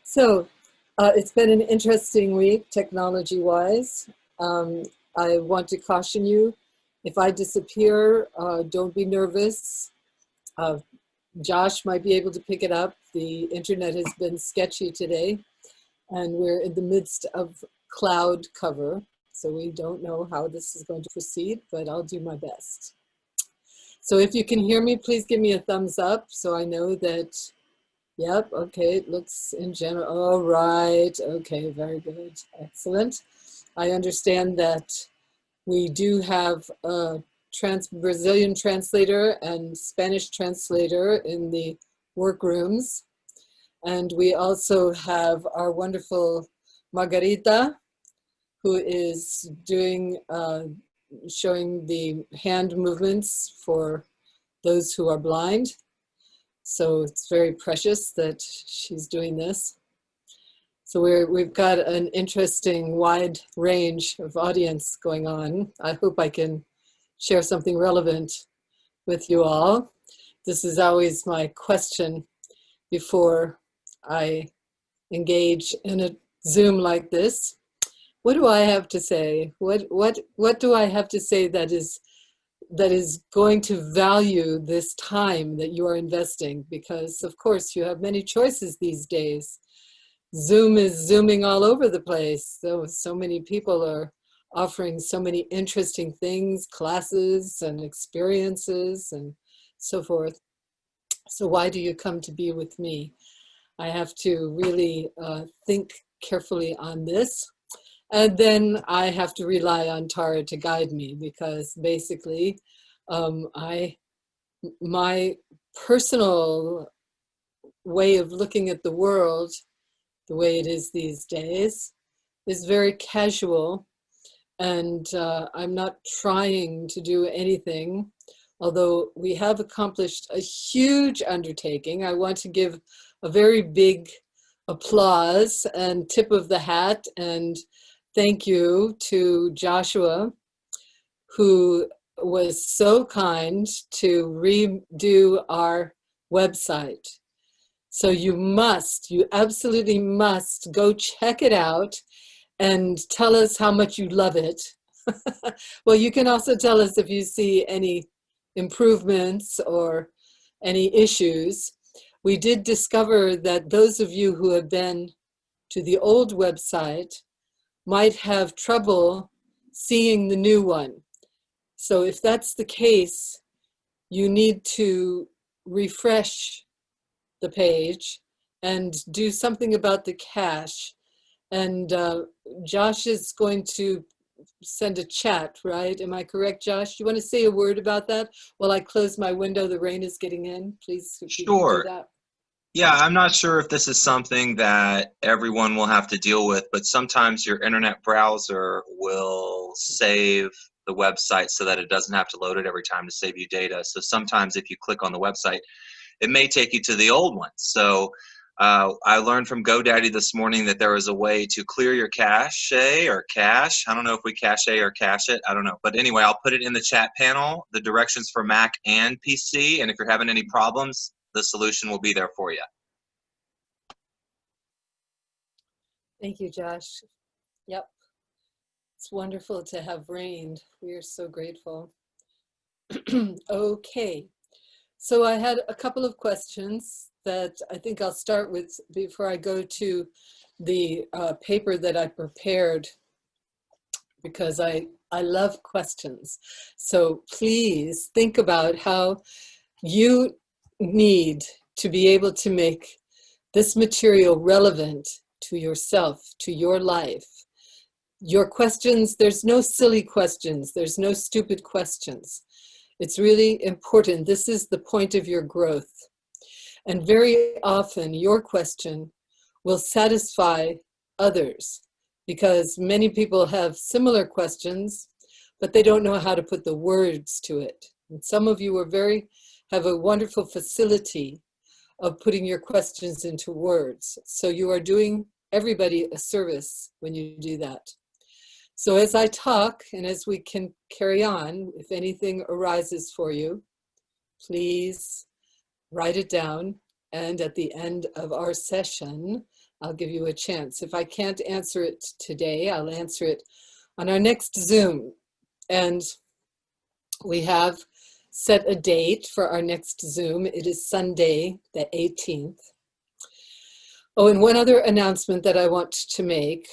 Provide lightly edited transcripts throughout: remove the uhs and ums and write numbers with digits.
So it's been an interesting week, technology-wise. I want to caution you, if I disappear, don't be nervous. Uh, Josh might be able to pick it up. The internet has been sketchy today, and we're in the midst of cloud cover, so we don't know how this is going to proceed, but I'll do my best. So if you can hear me, please give me a thumbs up so I know that. Yep, okay, it looks in general, all right, okay, very good, excellent. I understand that we do have a Brazilian translator and Spanish translator in the workrooms. And we also have our wonderful Margarita, who is doing, showing the hand movements for those who are blind. So it's very precious that she's doing this. So we've got an interesting wide range of audience going on. I hope I can share something relevant with you all. This is always my question before I engage in a Zoom like this. What do I have to say? What do I have to say that is going to value this time that you are investing? Because of course you have many choices these days. Zoom is zooming all over the place. So many people are offering so many interesting things, classes and experiences and so forth. So why do you come to be with me? I have to really think carefully on this. And then I have to rely on Tara to guide me, because basically my personal way of looking at the world, the way it is these days, is very casual. And I'm not trying to do anything, although we have accomplished a huge undertaking. I want to give a very big applause and tip of the hat and thank you to Joshua, who was so kind to redo our website. So you absolutely must go check it out and tell us how much you love it. Well, you can also tell us if you see any improvements or any issues. We did discover that those of you who have been to the old website might have trouble seeing the new one. So if that's the case, you need to refresh the page and do something about the cache. And Josh is going to send a chat, right? Am I correct, Josh? You want to say a word about that while I close my window? The rain is getting in. Please, if you can do that. Yeah, I'm not sure if this is something that everyone will have to deal with, but sometimes your internet browser will save the website so that it doesn't have to load it every time to save you data. So sometimes if you click on the website, it may take you to the old one. So I learned from GoDaddy this morning that there is a way to clear your cache or cache. I don't know if we cache or cache it. I don't know. But anyway, I'll put it in the chat panel, the directions for Mac and PC. And if you're having any problems, the solution will be there for you. Thank you, Josh. Yep. It's wonderful to have rained. We are so grateful. Okay. So I had a couple of questions that I think I'll start with before I go to the paper that I prepared, because I love questions. So please think about how you need to be able to make this material relevant to yourself, to your life. Your questions, there's no silly questions, there's no stupid questions. It's really important. This is the point of your growth. And very often your question will satisfy others, because many people have similar questions, but they don't know how to put the words to it. And some of you have a wonderful facility of putting your questions into words. So you are doing everybody a service when you do that. So as I talk and as we can carry on, if anything arises for you, please write it down. And at the end of our session, I'll give you a chance. If I can't answer it today, I'll answer it on our next Zoom. And we have set a date for our next Zoom. It is Sunday, the 18th. Oh, and one other announcement that I want to make,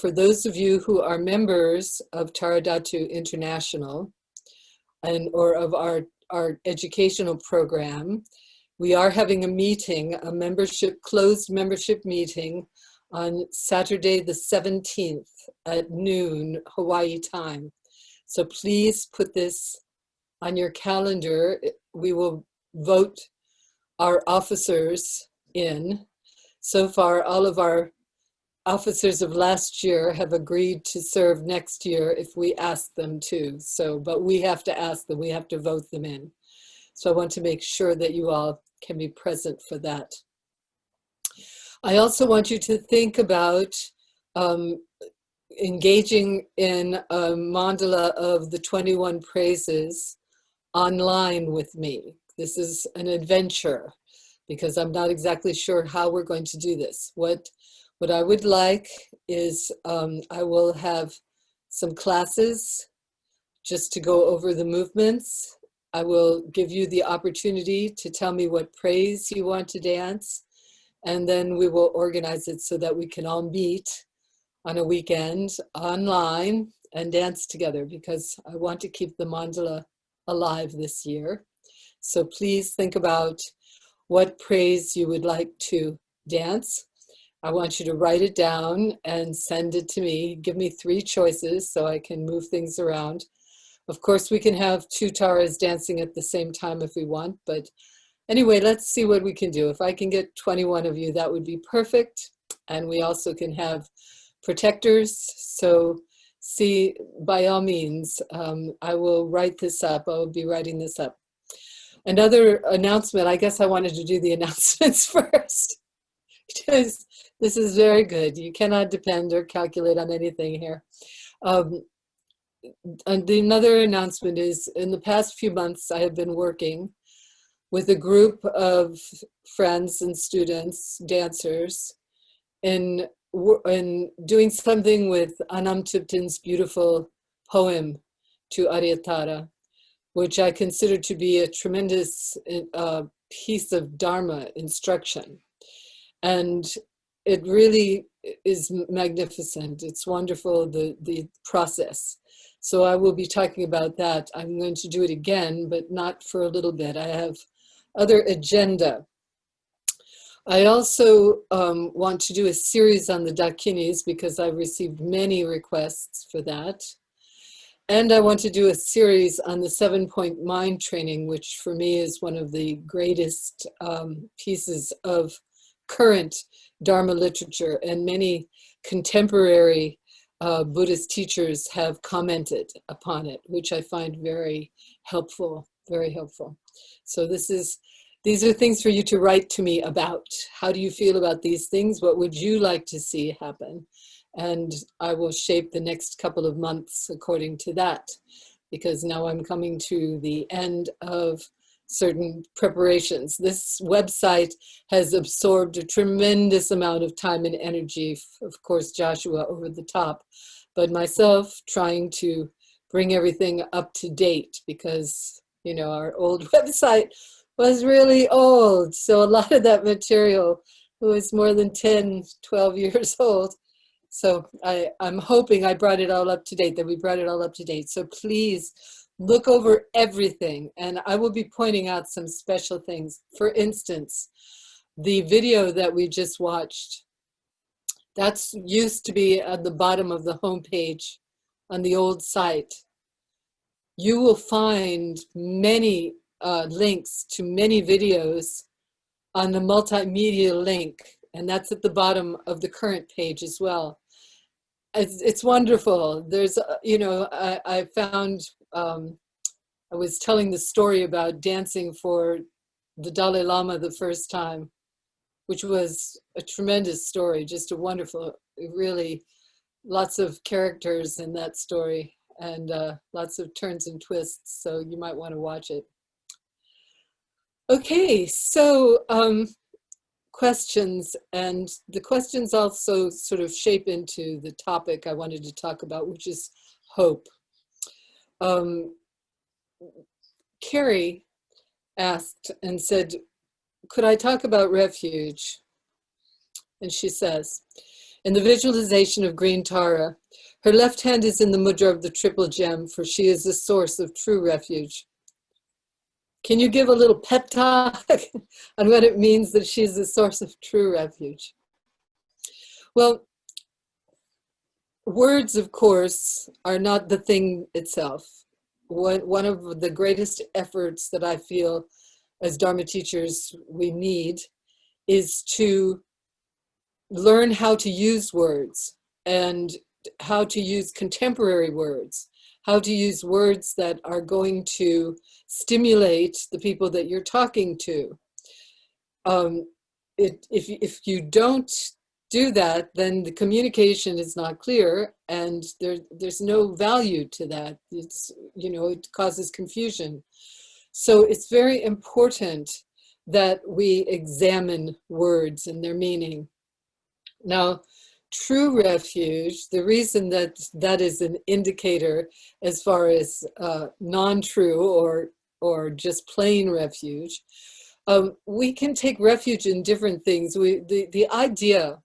for those of you who are members of Dhatu International or of our educational program, we are having a meeting, a closed membership meeting on Saturday the 17th at noon Hawaii time. So please put this on your calendar. We will vote our officers in. So far, all of our officers of last year have agreed to serve next year if we ask them to. So, but we have to ask them, we have to vote them in. So I want to make sure that you all can be present for that. I also want you to think about engaging in a mandala of the 21 praises online with me. This is an adventure because I'm not exactly sure how we're going to do this. What I would like is I will have some classes just to go over the movements. I will give you the opportunity to tell me what praise you want to dance, and then we will organize it so that we can all meet on a weekend online and dance together, because I want to keep the mandala alive this year. So please think about what praise you would like to dance. I want you to write it down and send it to me. Give me 3 choices so I can move things around. Of course, we can have 2 taras dancing at the same time if we want, but anyway, let's see what we can do. If I can get 21 of you, that would be perfect. And we also can have protectors. So see, by all means, I will write this up. I will be writing this up. Another announcement, I guess I wanted to do the announcements first, because this is very good. You cannot depend or calculate on anything here. And another announcement is, in the past few months, I have been working with a group of friends and students, dancers, in doing something with Anamtiptin's beautiful poem to Aryatara, which I consider to be a tremendous piece of Dharma instruction. And it really is magnificent. It's wonderful, the process. So I will be talking about that. I'm going to do it again, but not for a little bit. I have other agenda. I also want to do a series on the Dakinis because I've received many requests for that. And I want to do a series on the 7-point mind training, which for me is one of the greatest pieces of current Dharma literature, and many contemporary Buddhist teachers have commented upon it, which I find very helpful, very helpful. So these are things for you to write to me about. How do you feel about these things? What would you like to see happen? And I will shape the next couple of months according to that, because now I'm coming to the end of certain preparations. This website has absorbed a tremendous amount of time and energy, of course, Joshua over the top, but myself trying to bring everything up to date, because, you know, our old website was really old. So a lot of that material was more than 10, 12 years old. So I'm hoping I brought it all up to date, that we brought it all up to date. So please look over everything, and I will be pointing out some special things. For instance, the video that we just watched, that's used to be at the bottom of the homepage on the old site. You will find many links to many videos on the multimedia link, and that's at the bottom of the current page as well. It's wonderful. There's, you know, I found, I was telling the story about dancing for the Dalai Lama the first time, which was a tremendous story, just a wonderful, really lots of characters in that story, and lots of turns and twists, so you might want to watch it. Okay, so questions, and the questions also sort of shape into the topic I wanted to talk about, which is hope. Carrie asked and said, could I talk about refuge? And she says, in the visualization of green Tara, her left hand is in the mudra of the triple gem, for she is the source of true refuge. Can you give a little pep talk on what it means that she's the source of true refuge? Well, words, of course, are not the thing itself. One of the greatest efforts that I feel as Dharma teachers we need is to learn how to use words, and how to use contemporary words, how to use words that are going to stimulate the people that you're talking to. If you don't do that, then the communication is not clear, and there's no value to that. It's, you know, it causes confusion. So it's very important that we examine words and their meaning. Now, true refuge, the reason that that is an indicator as far as non-true or just plain refuge, we can take refuge in different things. The idea,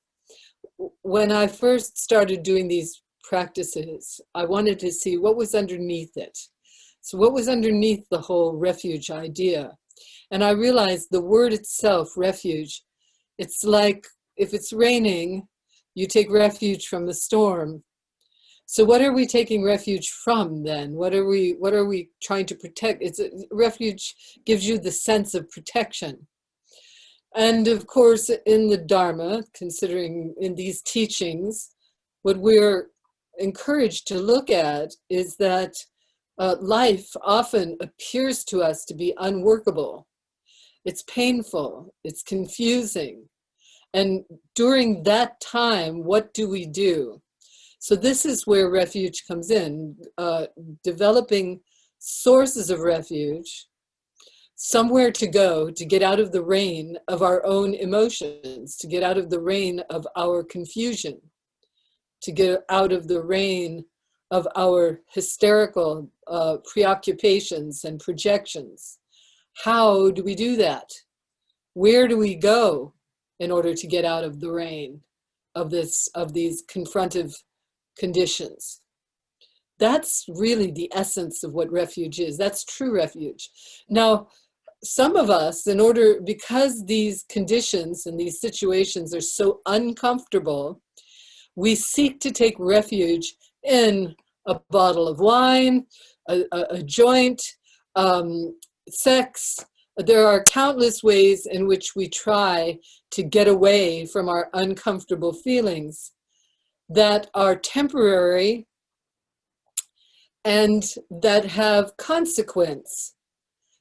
when I first started doing these practices, I wanted to see what was underneath it. So what was underneath the whole refuge idea? And I realized the word itself, refuge, it's like if it's raining, you take refuge from the storm. So what are we taking refuge from then? What are we trying to protect? Refuge gives you the sense of protection. And of course, in the Dharma, considering in these teachings, what we're encouraged to look at is that life often appears to us to be unworkable. It's painful, it's confusing. And during that time, what do we do? So this is where refuge comes in, developing sources of refuge, somewhere to go to get out of the rain of our own emotions, to get out of the rain of our confusion, to get out of the rain of our hysterical preoccupations and projections. How do we do that? Where do we go in order to get out of the rain of these confrontive conditions? That's really the essence of what refuge is. That's true refuge. Now, some of us, because these conditions and these situations are so uncomfortable, we seek to take refuge in a bottle of wine, a joint, sex. There are countless ways in which we try to get away from our uncomfortable feelings that are temporary and that have consequence.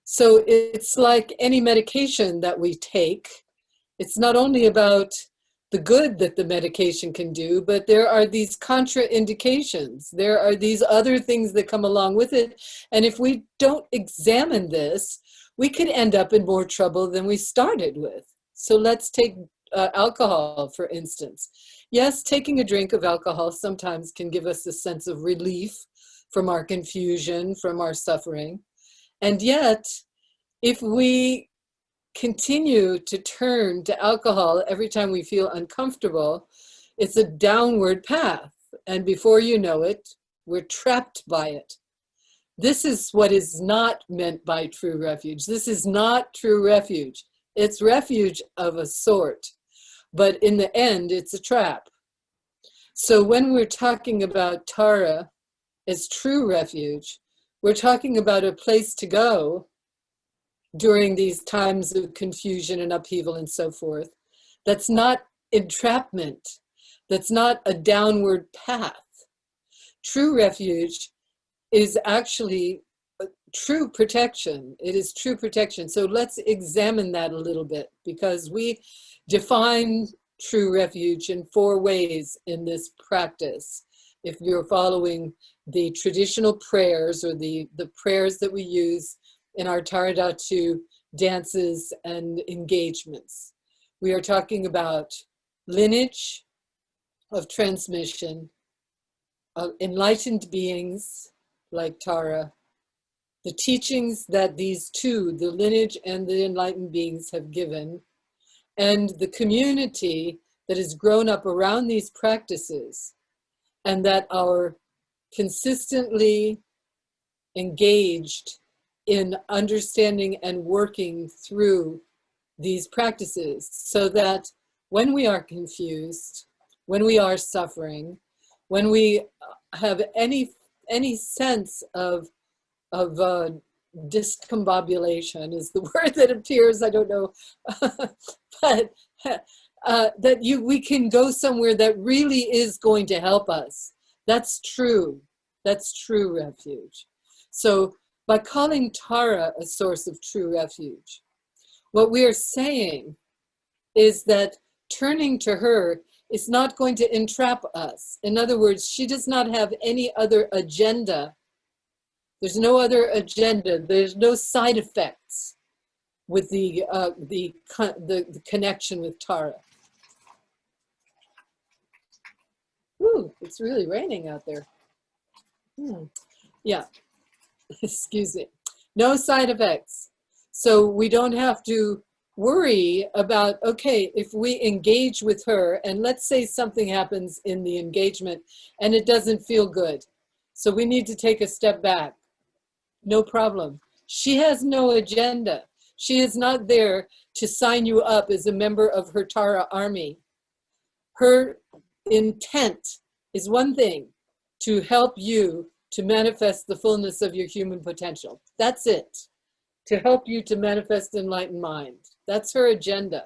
So it's like any medication that we take. It's not only about the good that the medication can do, but there are these contraindications. There are these other things that come along with it. And if we don't examine this, we could end up in more trouble than we started with. So let's take alcohol, for instance. Yes, taking a drink of alcohol sometimes can give us a sense of relief from our confusion, from our suffering. And yet, if we continue to turn to alcohol every time we feel uncomfortable, it's a downward path. And before you know it, we're trapped by it. This is what is not meant by true refuge. This is not true refuge. It's refuge of a sort, but in the end, it's a trap. So when we're talking about Tara as true refuge, we're talking about a place to go during these times of confusion and upheaval and so forth. That's not entrapment. That's not a downward path. True refuge is actually true protection. It is true protection. So let's examine that a little bit, because we define true refuge in 4 ways in this practice. If you're following the traditional prayers or the prayers that we use in our Dhatu dances and engagements. We are talking about lineage of transmission of enlightened beings like Tara, the teachings that these two, the lineage and the enlightened beings, have given, and the community that has grown up around these practices, and that are consistently engaged in understanding and working through these practices, so that when we are confused, when we are suffering, when we have any sense of discombobulation is the word that appears, I don't know, but we can go somewhere that really is going to help us. That's true. That's true refuge. So by calling Tara a source of true refuge, what we are saying is that turning to her is not going to entrap us. In other words, she does not have any other agenda. There's no other agenda. There's no side effects with the connection with Tara. Ooh, it's really raining out there. Yeah, excuse me. No side effects. So we don't have to worry about, okay, if we engage with her and let's say something happens in the engagement and it doesn't feel good. So we need to take a step back. No problem. She has no agenda. She is not there to sign you up as a member of her Tara army. Her intent is one thing, to help you to manifest the fullness of your human potential. That's it. To help you to manifest enlightened mind. That's her agenda.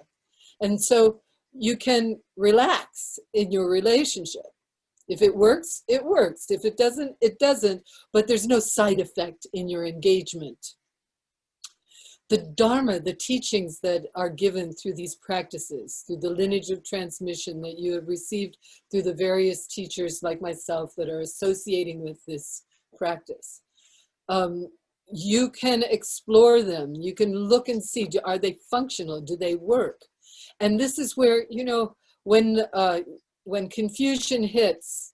And so you can relax in your relationship. If it works, it works. If it doesn't, it doesn't. But there's no side effect in your engagement. The Dharma, the teachings that are given through these practices, through the lineage of transmission that you have received through the various teachers like myself that are associating with this practice. You can explore them. You can look and see, are they functional? Do they work? And this is where, you know, when confusion hits,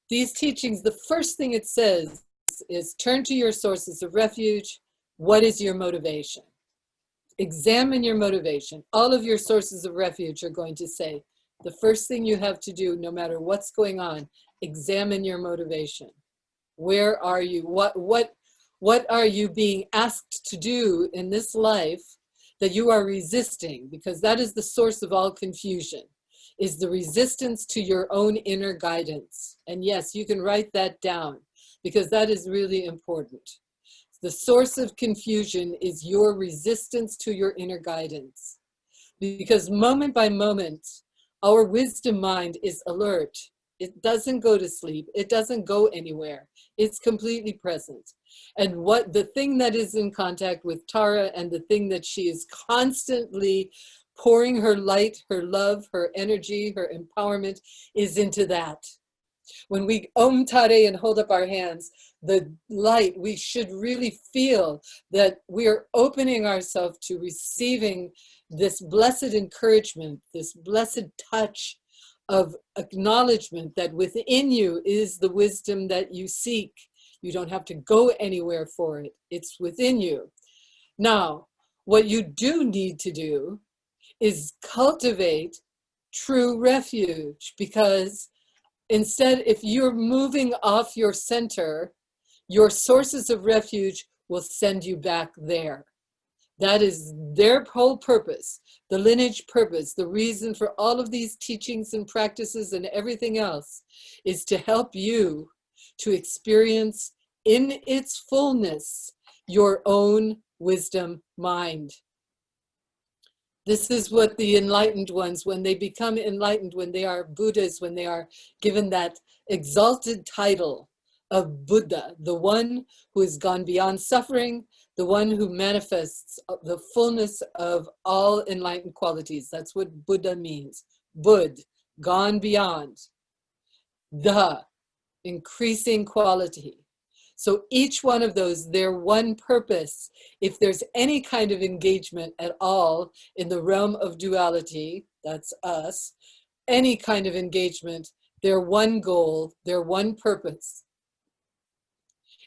these teachings, the first thing it says is turn to your sources of refuge. What is your motivation? Examine your motivation. All of your sources of refuge are going to say, the first thing you have to do, no matter what's going on, examine your motivation. Where are you? What are you being asked to do in this life that you are resisting? Because that is the source of all confusion, is the resistance to your own inner guidance. And yes, you can write that down because that is really important. The source of confusion is your resistance to your inner guidance. Because moment by moment, our wisdom mind is alert. It doesn't go to sleep. It doesn't go anywhere. It's completely present. And what the thing that is in contact with Tara and the thing that she is constantly pouring her light, her love, her energy, her empowerment is into that. When we Om Tare and hold up our hands, the light, we should really feel that we are opening ourselves to receiving this blessed encouragement, this blessed touch of acknowledgement that within you is the wisdom that you seek. You don't have to go anywhere for it. It's within you. Now, what you do need to do is cultivate true refuge, because instead, if you're moving off your center, your sources of refuge will send you back there. That is their whole purpose, the lineage purpose, the reason for all of these teachings and practices and everything else is to help you to experience in its fullness your own wisdom mind. This is what the enlightened ones, when they become enlightened, when they are Buddhas, when they are given that exalted title of Buddha, the one who has gone beyond suffering, the one who manifests the fullness of all enlightened qualities. That's what Buddha means. Bud, gone beyond. The increasing quality. So each one of those, their one purpose, if there's any kind of engagement at all in the realm of duality, that's us, any kind of engagement, their one goal, their one purpose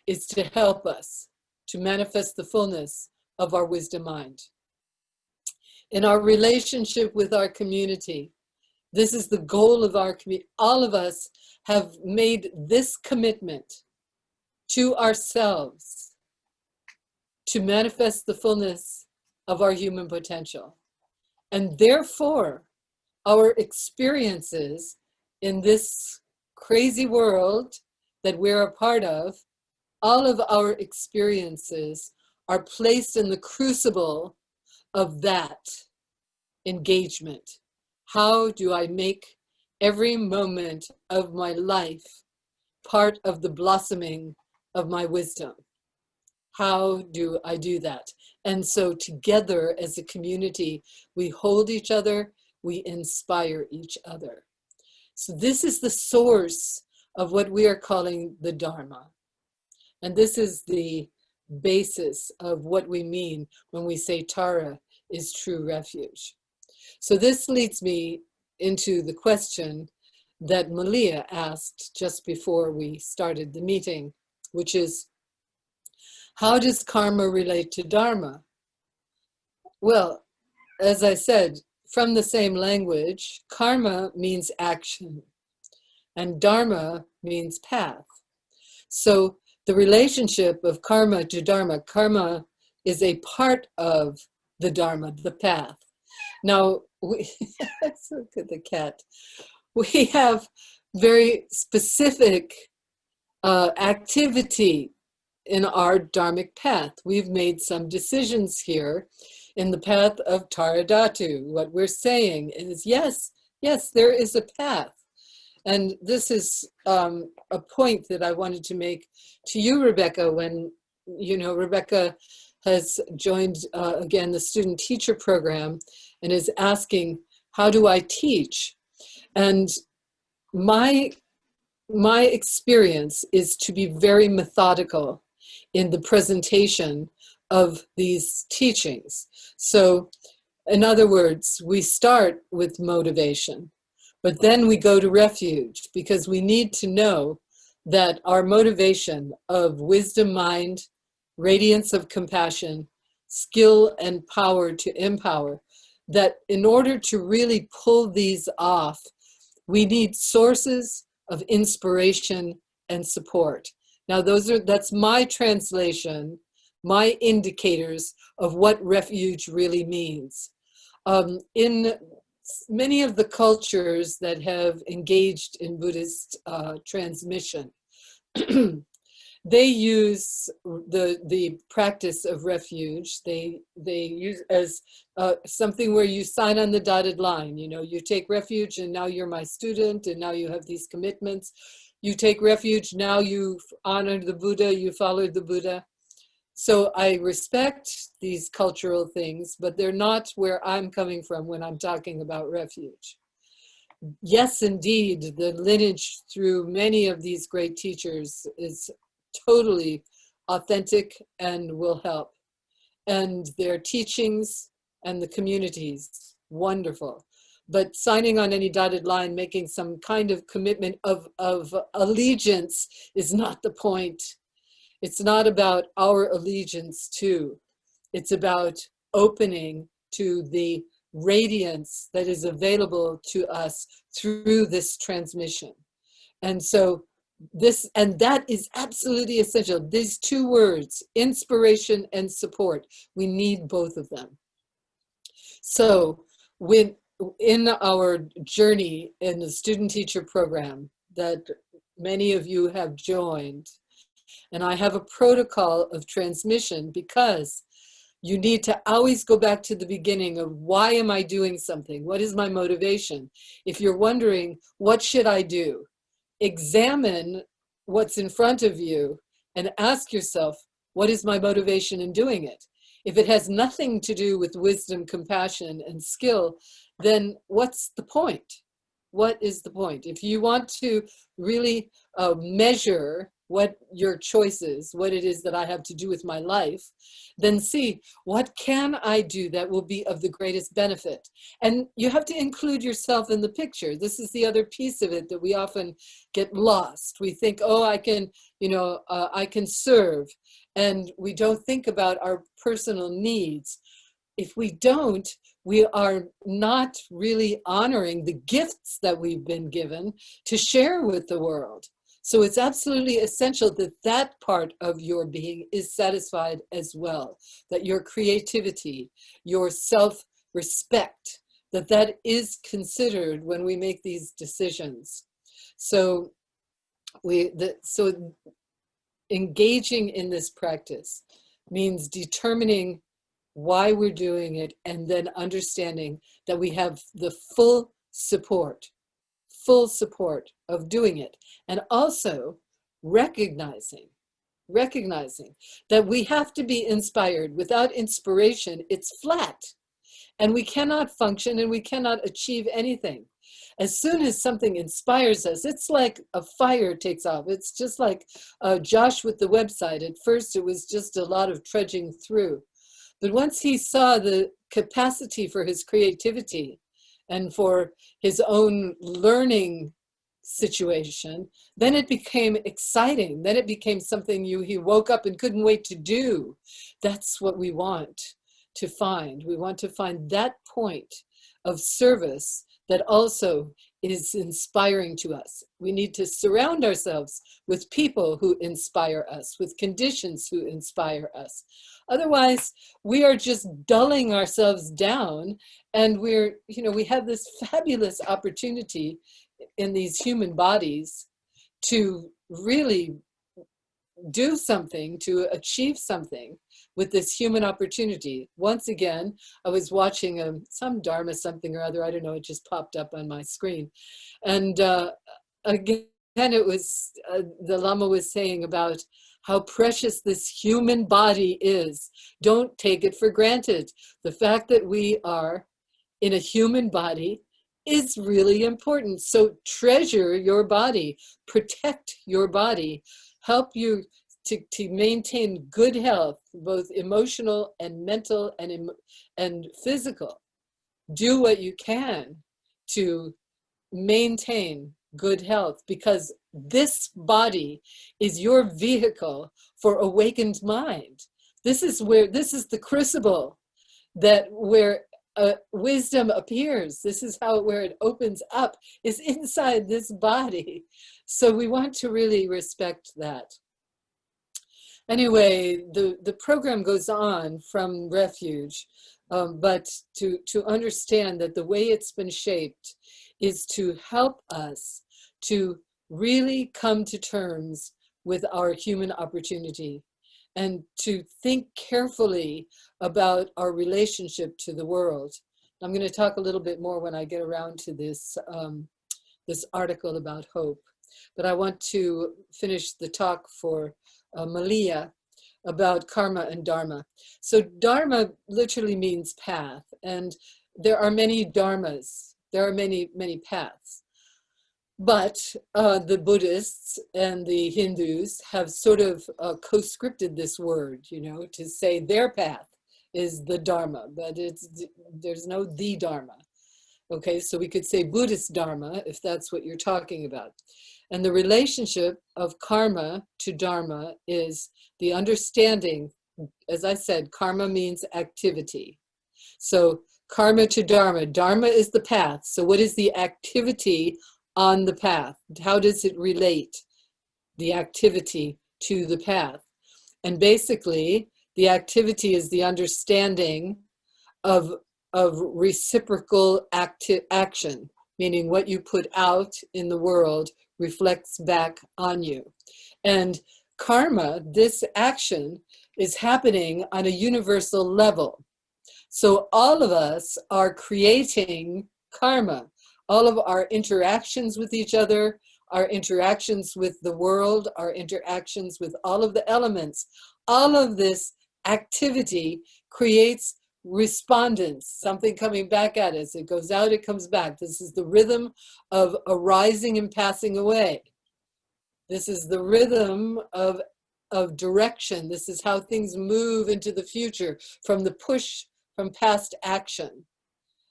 is to help us to manifest the fullness of our wisdom mind. In our relationship with our community, this is the goal of our community. All of us have made this commitment to ourselves to manifest the fullness of our human potential. And therefore, our experiences in this crazy world that we're a part of, all of our experiences are placed in the crucible of that engagement. How do I make every moment of my life part of the blossoming of my wisdom? How do I do that? And so together as a community, we hold each other, we inspire each other. So this is the source of what we are calling the Dharma. And this is the basis of what we mean when we say Tara is true refuge. So this leads me into the question that Malia asked just before we started the meeting, which is, how does karma relate to Dharma? Well, as I said, from the same language, karma means action and Dharma means path. So the relationship of karma to Dharma, karma is a part of the Dharma, the path. Now, let's look at the cat. We have very specific activity in our dharmic path. We've made some decisions here in the path of Tara Dhatu. What we're saying is, yes, there is a path. And this is a point that I wanted to make to you, Rebecca, when, Rebecca has joined, again, the student teacher program and is asking, how do I teach? And my experience is to be very methodical in the presentation of these teachings. So, in other words, we start with motivation, but then we go to refuge because we need to know that our motivation of wisdom mind, radiance of compassion, skill and power to empower, that in order to really pull these off, we need sources of inspiration and support. Now that's my translation, my indicators of what refuge really means. In many of the cultures that have engaged in Buddhist transmission, they use the practice of refuge. They use as something where you sign on the dotted line. You take refuge, and now you're my student, and now you have these commitments. You take refuge, now you honor the Buddha, you follow the Buddha. So I respect these cultural things, but they're not where I'm coming from when I'm talking about refuge. Yes, indeed, the lineage through many of these great teachers is totally authentic and will help. And their teachings and the communities, wonderful. But signing on any dotted line, making some kind of commitment of allegiance is not the point. It's not about our allegiance to. It's about opening to the radiance that is available to us through this transmission. And so that is absolutely essential. These two words, inspiration and support, we need both of them. So in our journey in the student teacher program that many of you have joined, and I have a protocol of transmission because you need to always go back to the beginning of why am I doing something? What is my motivation? If you're wondering, what should I do? Examine what's in front of you and ask yourself, what is my motivation in doing it? If it has nothing to do with wisdom, compassion, and skill, then what's the point? What is the point? If you want to really measure what your choice is, what it is that I have to do with my life, then see what can I do that will be of the greatest benefit. And you have to include yourself in the picture. This is the other piece of it that we often get lost. We think, oh, I can, I can serve. And we don't think about our personal needs. If we don't, we are not really honoring the gifts that we've been given to share with the world. So it's absolutely essential that that part of your being is satisfied as well, that your creativity, your self-respect, that is considered when we make these decisions. So engaging in this practice means determining why we're doing it, and then understanding that we have the full support of doing it. And also recognizing that we have to be inspired. Without inspiration, it's flat. And we cannot function and we cannot achieve anything. As soon as something inspires us, it's like a fire takes off. It's just like Josh with the website. At first, it was just a lot of trudging through. But once he saw the capacity for his creativity and for his own learning situation, then it became exciting. Then it became something he woke up and couldn't wait to do. That's what we want to find. We want to find that point of service that also is inspiring to us. We need to surround ourselves with people who inspire us, with conditions who inspire us. Otherwise, we are just dulling ourselves down, and we have this fabulous opportunity in these human bodies to really do something, to achieve something with this human opportunity. Once again, I was watching some Dharma something or other, I don't know, it just popped up on my screen. And again, it was, the Lama was saying about how precious this human body is. Don't take it for granted. The fact that we are in a human body is really important. So treasure your body, protect your body, help you to maintain good health, both emotional and mental and physical. Do what you can to maintain good health, because this body is your vehicle for awakened mind. This is the crucible where wisdom appears. This is where it opens up, is inside this body. So we want to really respect that. Anyway, the program goes on from Refuge, but to understand that the way it's been shaped is to help us to really come to terms with our human opportunity and to think carefully about our relationship to the world. I'm going to talk a little bit more when I get around to this, this article about hope. But I want to finish the talk for Malia about karma and dharma. So dharma literally means path, and there are many dharmas. There are many, many paths. But the Buddhists and the Hindus have sort of co-scripted this word, to say their path is the Dharma, but there's no the Dharma. Okay, so we could say Buddhist Dharma if that's what you're talking about. And the relationship of karma to Dharma is the understanding, as I said, karma means activity. So karma to Dharma, Dharma is the path. So what is the activity on the path? How does it relate, the activity to the path? And basically, the activity is the understanding of reciprocal action, meaning what you put out in the world reflects back on you. And karma, this action, is happening on a universal level. So all of us are creating karma. All of our interactions with each other, our interactions with the world, our interactions with all of the elements, all of this activity creates respondence, something coming back at us. It goes out, it comes back. This is the rhythm of arising and passing away. This is the rhythm of direction. This is how things move into the future from the push from past action.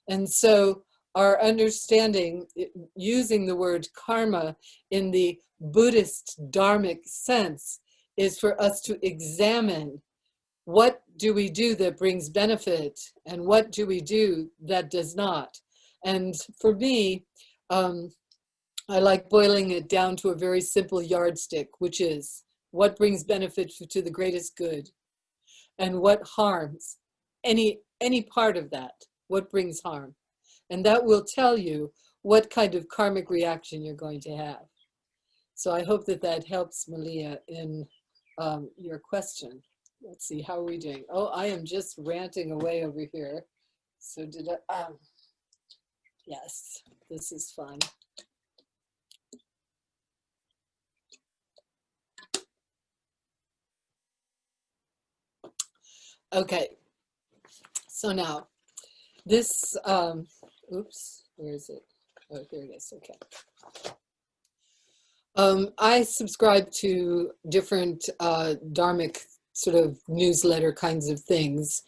And so our understanding, using the word karma in the Buddhist Dharmic sense, is for us to examine what do we do that brings benefit and what do we do that does not. And for me, I like boiling it down to a very simple yardstick, which is what brings benefit to the greatest good and what harms any part of that, what brings harm. And that will tell you what kind of karmic reaction you're going to have. So I hope that that helps, Malia, in your question. Let's see, how are we doing? Oh, I am just ranting away over here. So did I, yes, this is fun. Okay, so now this, oops, where is it? Oh, here it is, okay. I subscribe to different Dharmic sort of newsletter kinds of things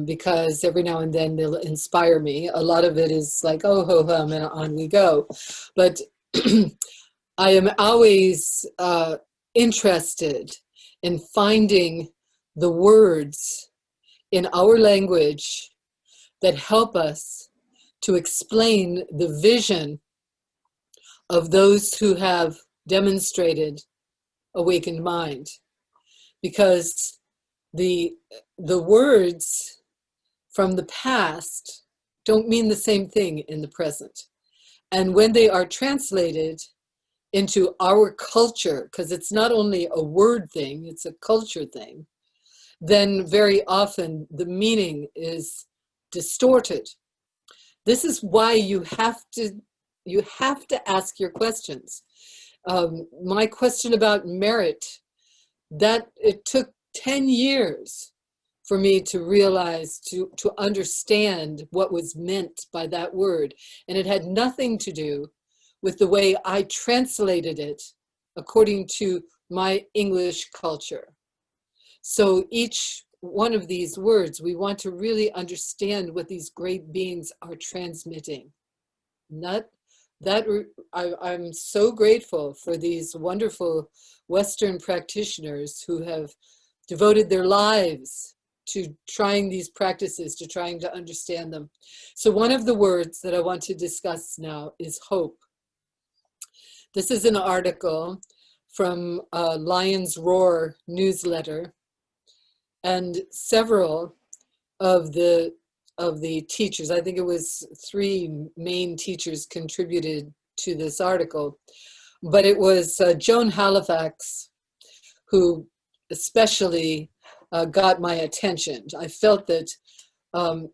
because every now and then they'll inspire me. A lot of it is like, oh, ho, hum, and on we go. But I am always interested in finding the words in our language that help us to explain the vision of those who have demonstrated awakened mind. Because the words from the past don't mean the same thing in the present. And when they are translated into our culture, because it's not only a word thing, it's a culture thing, then very often the meaning is distorted. This is why you have to ask your questions. My question about merit, that it took 10 years for me to realize, to understand what was meant by that word. And it had nothing to do with the way I translated it according to my English culture. So each one of these words, we want to really understand what these great beings are transmitting. I'm so grateful for these wonderful Western practitioners who have devoted their lives to trying these practices, to trying to understand them. So one of the words that I want to discuss now is hope. This is an article from Lion's Roar newsletter, and several of the teachers, I think it was 3 main teachers contributed to this article, but it was Joan Halifax who especially got my attention. I felt that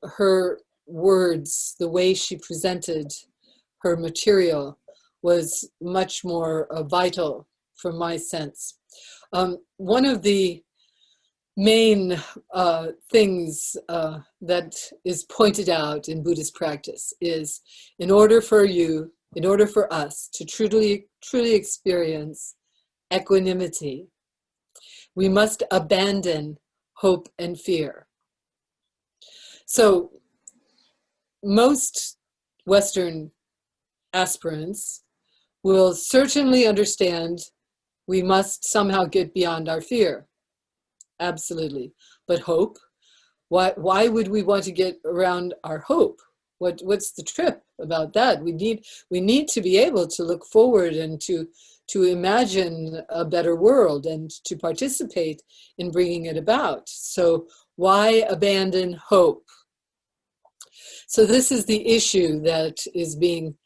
her words, the way she presented her material, was much more vital from my sense. One of the main things that is pointed out in Buddhist practice is in order for us to truly experience equanimity, we must abandon hope and fear. So most Western aspirants will certainly understand we must somehow get beyond our fear. Absolutely. But hope, why would we want to get around our hope? What's the trip about that? We need to be able to look forward and to imagine a better world and to participate in bringing it about. So why abandon hope? So this is the issue that is being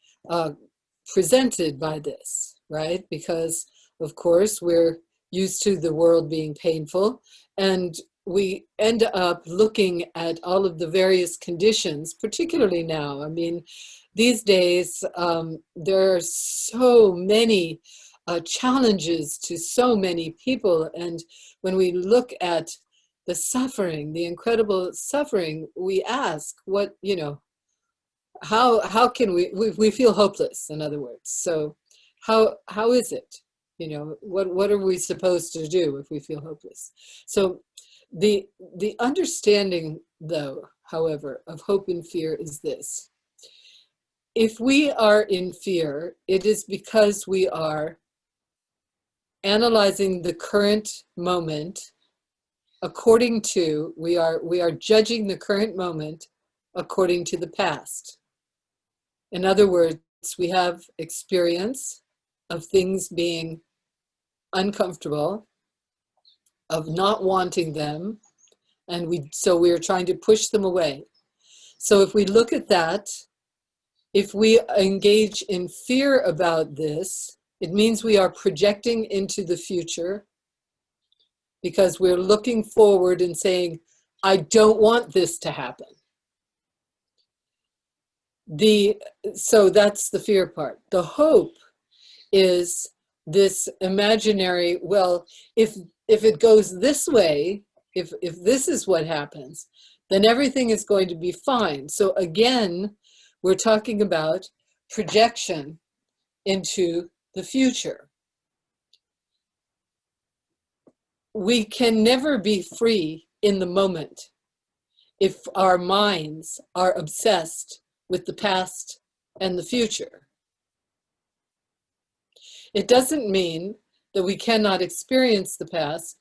presented by this, right? Because of course we're used to the world being painful, and we end up looking at all of the various conditions, particularly now. I mean, these days, there are so many challenges to so many people. And when we look at the suffering, the incredible suffering, we ask, how can we feel hopeless, in other words. So how is it? You know, what are we supposed to do if we feel hopeless? So the understanding, though, however, of hope and fear is this. If we are in fear, it is because we are analyzing the current moment according to, we are judging the current moment according to the past. In other words, we have experience of things being uncomfortable, of not wanting them, and so we are trying to push them away. So if we look at that, if we engage in fear about this, it means we are projecting into the future, because we're looking forward and saying, I don't want this to happen. So that's the fear part. The hope is this imaginary, well, if it goes this way, if this is what happens, then everything is going to be fine. So again, we're talking about projection into the future. We can never be free in the moment if our minds are obsessed with the past and the future. It doesn't mean that we cannot experience the past,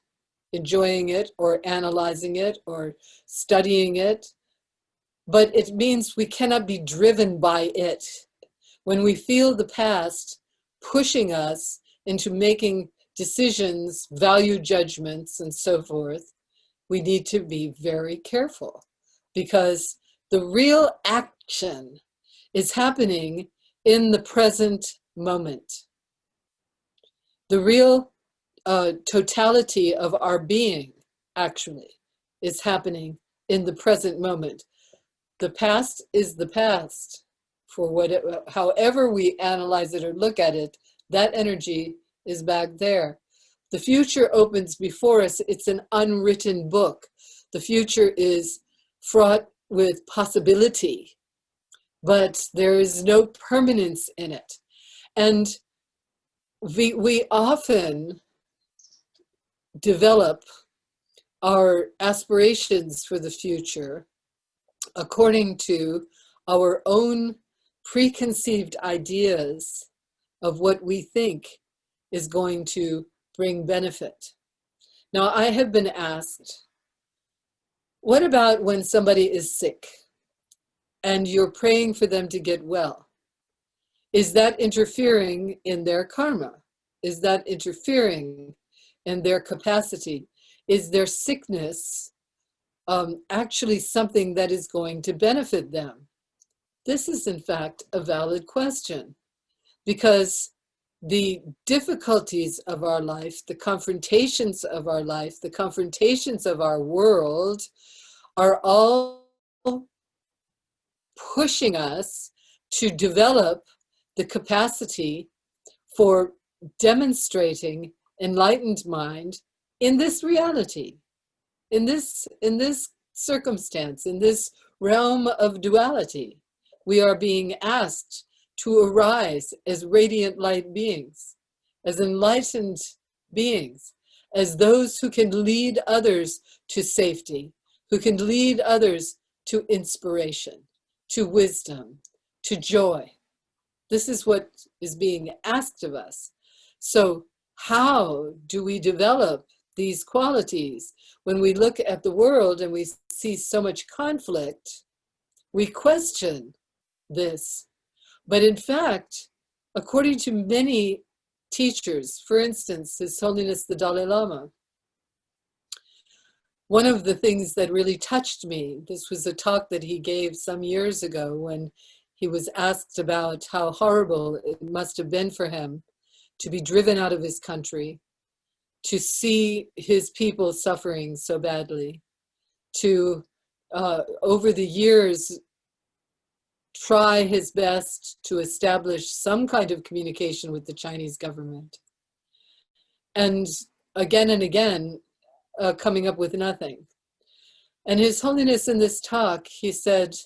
enjoying it or analyzing it or studying it, but it means we cannot be driven by it. When we feel the past pushing us into making decisions, value judgments, and so forth, we need to be very careful, because the real action is happening in the present moment. The real totality of our being, actually, is happening in the present moment. The past is the past. For however we analyze it or look at it, that energy is back there. The future opens before us. It's an unwritten book. The future is fraught with possibility, but there is no permanence in it. And we often develop our aspirations for the future according to our own preconceived ideas of what we think is going to bring benefit. Now, I have been asked, what about when somebody is sick and you're praying for them to get well? Is that interfering in their karma? Is that interfering in their capacity? Is their sickness actually something that is going to benefit them? This is, in fact, a valid question, because the difficulties of our life, the confrontations of our life, the confrontations of our world are all pushing us to develop the capacity for demonstrating enlightened mind in this reality, in this circumstance, in this realm of duality. We are being asked to arise as radiant light beings, as enlightened beings, as those who can lead others to safety, who can lead others to inspiration, to wisdom, to joy. This is what is being asked of us. So how do we develop these qualities? When we look at the world and we see so much conflict, we question this. But in fact, according to many teachers, for instance, His Holiness the Dalai Lama, one of the things that really touched me, this was a talk that he gave some years ago when he was asked about how horrible it must have been for him to be driven out of his country, to see his people suffering so badly, to, over the years, try his best to establish some kind of communication with the Chinese government. And again, coming up with nothing. And His Holiness in this talk, he said,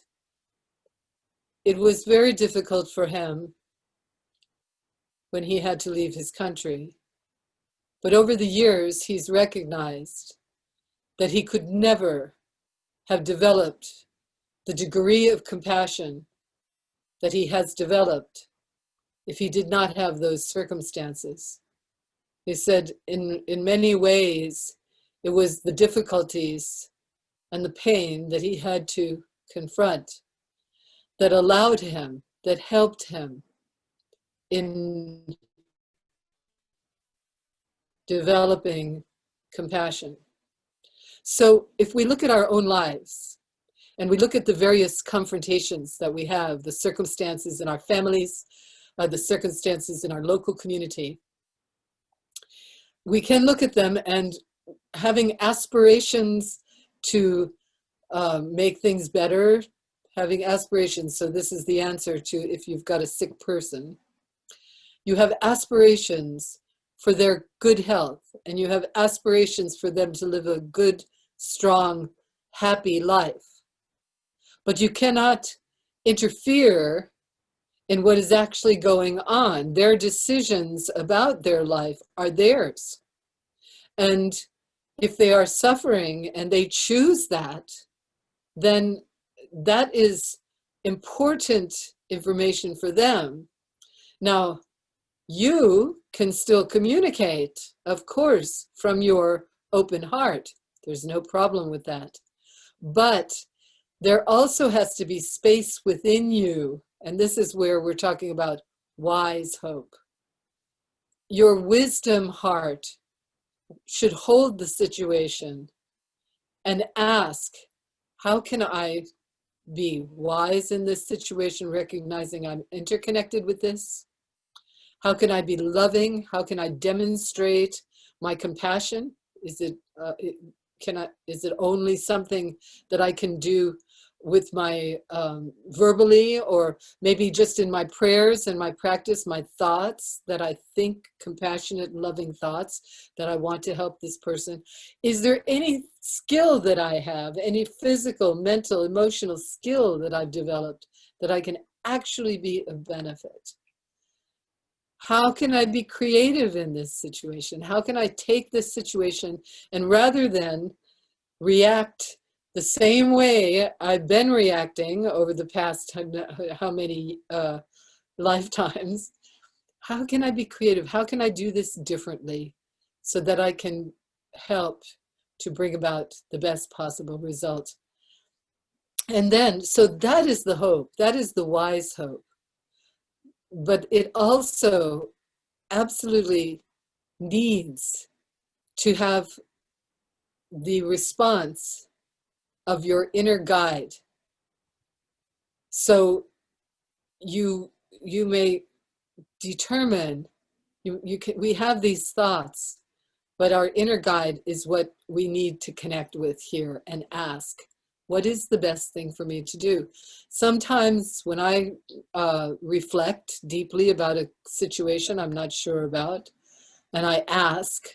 it was very difficult for him when he had to leave his country. But over the years, he's recognized that he could never have developed the degree of compassion that he has developed if he did not have those circumstances. He said in many ways, it was the difficulties and the pain that he had to confront that allowed him, that helped him in developing compassion. So if we look at our own lives and we look at the various confrontations that we have, the circumstances in our families, the circumstances in our local community, we can look at them and having aspirations to make things better, having aspirations. So this is the answer to if you've got a sick person. You have aspirations for their good health, and you have aspirations for them to live a good, strong, happy life. But you cannot interfere in what is actually going on. Their decisions about their life are theirs. And if they are suffering and they choose that, then that is important information for them. Now, you can still communicate, of course, from your open heart. There's no problem with that. But there also has to be space within you, and this is where we're talking about wise hope. Your wisdom heart should hold the situation and ask, how can I be wise in this situation, recognizing I'm interconnected with this? How can I be loving? How can I demonstrate my compassion? Is it only something that I can do with my verbally, or maybe just in my prayers and my practice, my thoughts, that I think compassionate, loving thoughts that I want to help this person? Is there any skill that I have, any physical, mental, emotional skill that I've developed that I can actually be of benefit? How can I be creative in this situation? How can I take this situation and rather than react the same way I've been reacting over the past how many lifetimes, how can I be creative? How can I do this differently so that I can help to bring about the best possible result? And then, so that is the hope. That is the wise hope. But it also absolutely needs to have the response of your inner guide. So you may determine, we have these thoughts, but our inner guide is what we need to connect with here and ask, what is the best thing for me to do? Sometimes when I reflect deeply about a situation I'm not sure about, and I ask,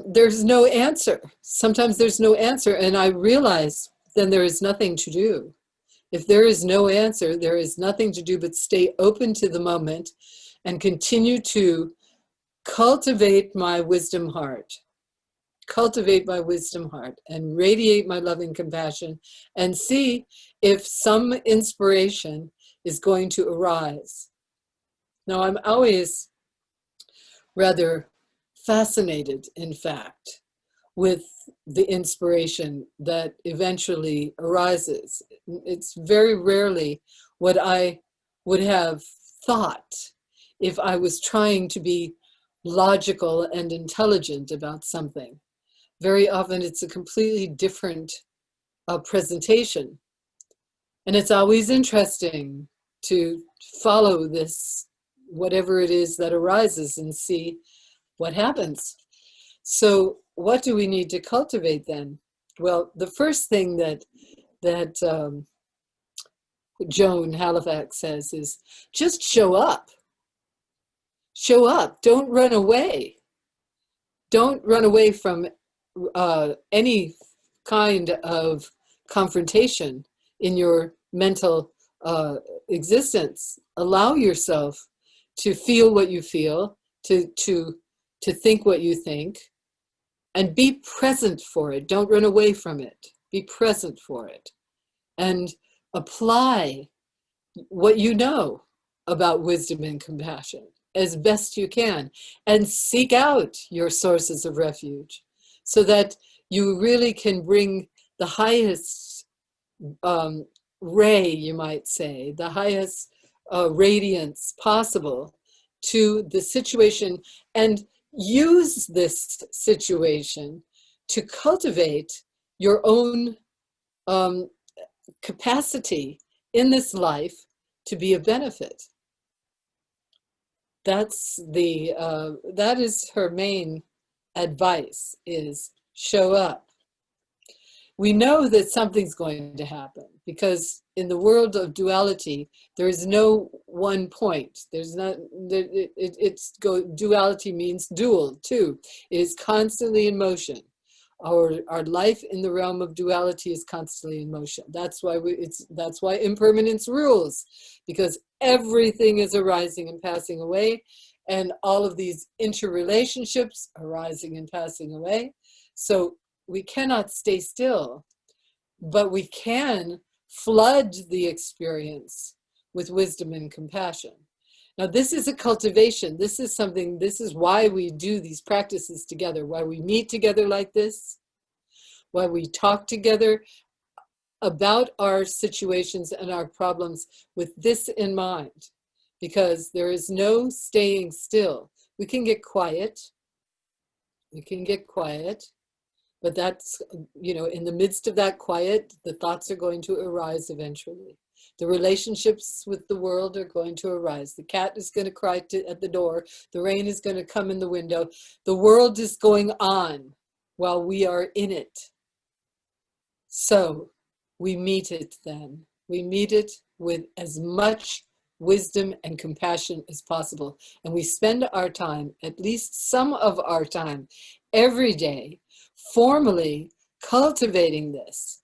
there's no answer. Sometimes there's no answer, and I realize then there is nothing to do. If there is no answer, there is nothing to do but stay open to the moment and continue to cultivate my wisdom heart. Cultivate my wisdom heart and radiate my loving compassion and see if some inspiration is going to arise. Now, I'm always rather fascinated, in fact, with the inspiration that eventually arises. It's very rarely what I would have thought if I was trying to be logical and intelligent about something. Very often it's a completely different presentation. And it's always interesting to follow this, whatever it is that arises, and see what happens. So what do we need to cultivate then? Well, the first thing that Joan Halifax says is just show up. Show up. Don't run away. Don't run away from any kind of confrontation in your mental existence. Allow yourself to feel what you feel, to to think what you think, and be present for it. Don't run away from it. Be present for it. And apply what you know about wisdom and compassion as best you can. And seek out your sources of refuge so that you really can bring the highest ray, you might say, the highest radiance possible to the situation, and use this situation to cultivate your own capacity in this life to be a benefit. That's that is her main advice, is show up. We know that something's going to happen because in the world of duality, there is no one point. There's not, duality means dual too. It is constantly in motion. Our life in the realm of duality is constantly in motion. That's why that's why impermanence rules, because everything is arising and passing away, and all of these interrelationships arising and passing away. So we cannot stay still, but we can flood the experience with wisdom and compassion. Now, this is a cultivation. This is something, this is why we do these practices together, why we meet together like this, why we talk together about our situations and our problems with this in mind, because there is no staying still. We can get quiet. We can get quiet. But that's, in the midst of that quiet, the thoughts are going to arise eventually. The relationships with the world are going to arise. The cat is going to cry at the door. The rain is going to come in the window. The world is going on while we are in it. So we meet it then. We meet it with as much wisdom and compassion as possible. And we spend our time, at least some of our time, every day, formally cultivating this.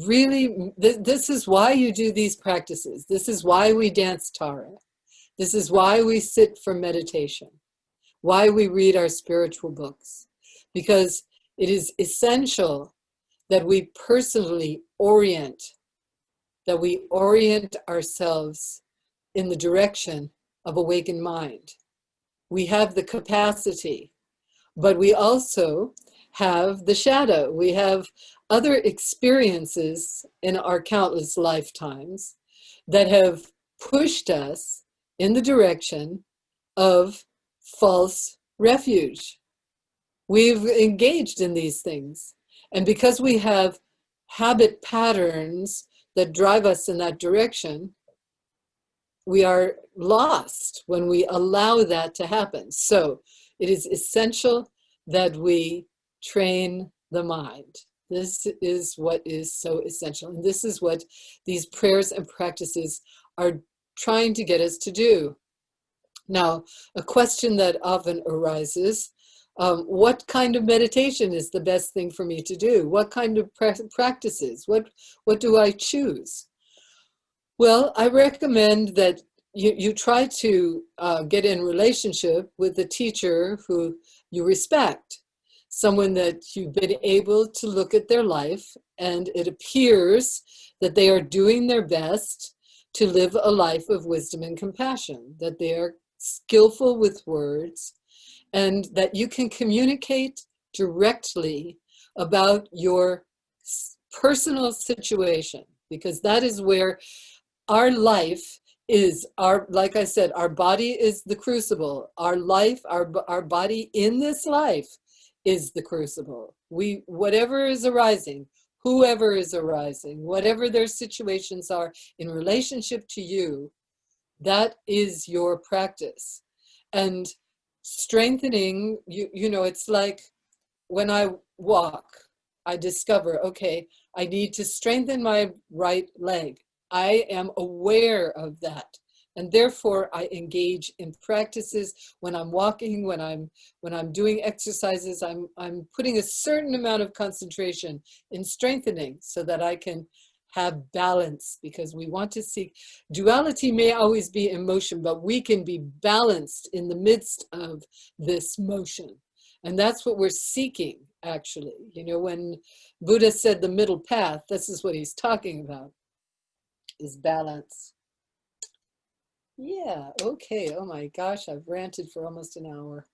Really, this is why you do these practices. This is why we dance Tara. This is why we sit for meditation, why we read our spiritual books, because it is essential that we personally orient, that we orient ourselves in the direction of awakened mind. We have the capacity, but we also have the shadow. We have other experiences in our countless lifetimes that have pushed us in the direction of false refuge. We've engaged in these things. And because we have habit patterns that drive us in that direction, we are lost when we allow that to happen. So it is essential that we train the mind. This is what is so essential. And this is what these prayers and practices are trying to get us to do. Now, a question that often arises, what kind of meditation is the best thing for me to do? What kind of practices? What do I choose? Well, I recommend that you try to get in relationship with a teacher who you respect, someone that you've been able to look at their life and it appears that they are doing their best to live a life of wisdom and compassion, that they are skillful with words, and that you can communicate directly about your personal situation, because that is where our life is. Like I said, our body is the crucible. Our life, our body in this life is the crucible. Whatever is arising, whoever is arising, whatever their situations are in relationship to you, that is your practice. And strengthening, it's like when I walk, I discover, okay, I need to strengthen my right leg. I am aware of that. And therefore I engage in practices when I'm walking, when I'm doing exercises, I'm putting a certain amount of concentration in strengthening so that I can have balance, because we want to seek. Duality may always be emotion, but we can be balanced in the midst of this motion. And that's what we're seeking, actually. You know, when Buddha said the middle path, this is what he's talking about, is balance. Yeah, okay. Oh my gosh, I've ranted for almost an hour.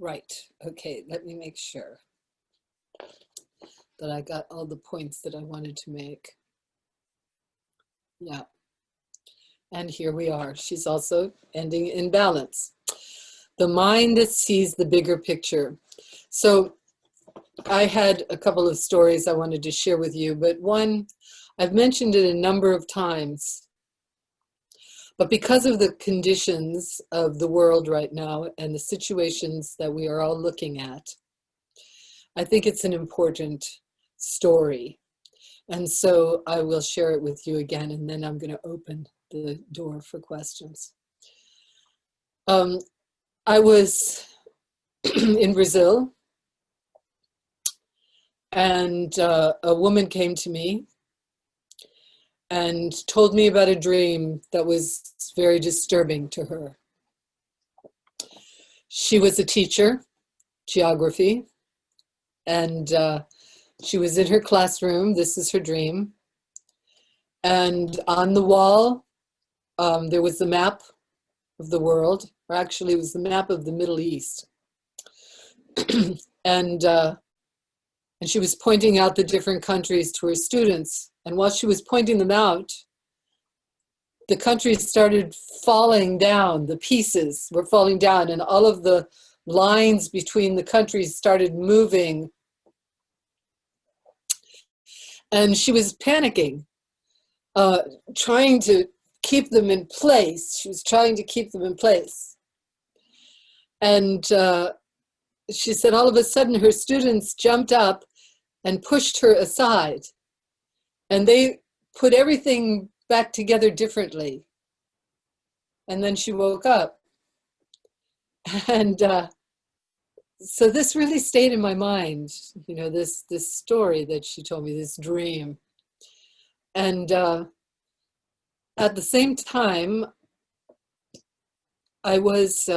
Right, okay, let me make sure that I got all the points that I wanted to make. Yeah, and here we are. She's also ending in balance. The mind that sees the bigger picture. So I had a couple of stories I wanted to share with you, but one, I've mentioned it a number of times, but because of the conditions of the world right now and the situations that we are all looking at, I think it's an important story. And so I will share it with you again, and then I'm going to open the door for questions. I was in Brazil, and a woman came to me and told me about a dream that was very disturbing to her. She was a teacher, geography, and she was in her classroom. This is her dream. And on the wall, there was the map of the world, or actually it was the map of the Middle East. And she was pointing out the different countries to her students. And while she was pointing them out, the countries started falling down, the pieces were falling down, and all of the lines between the countries started moving. And she was panicking, trying to keep them in place. She was trying to keep them in place. And she said all of a sudden her students jumped up and pushed her aside. And they put everything back together differently. And then she woke up. And so this really stayed in my mind, you know, this story that she told me, this dream. And at the same time, I was,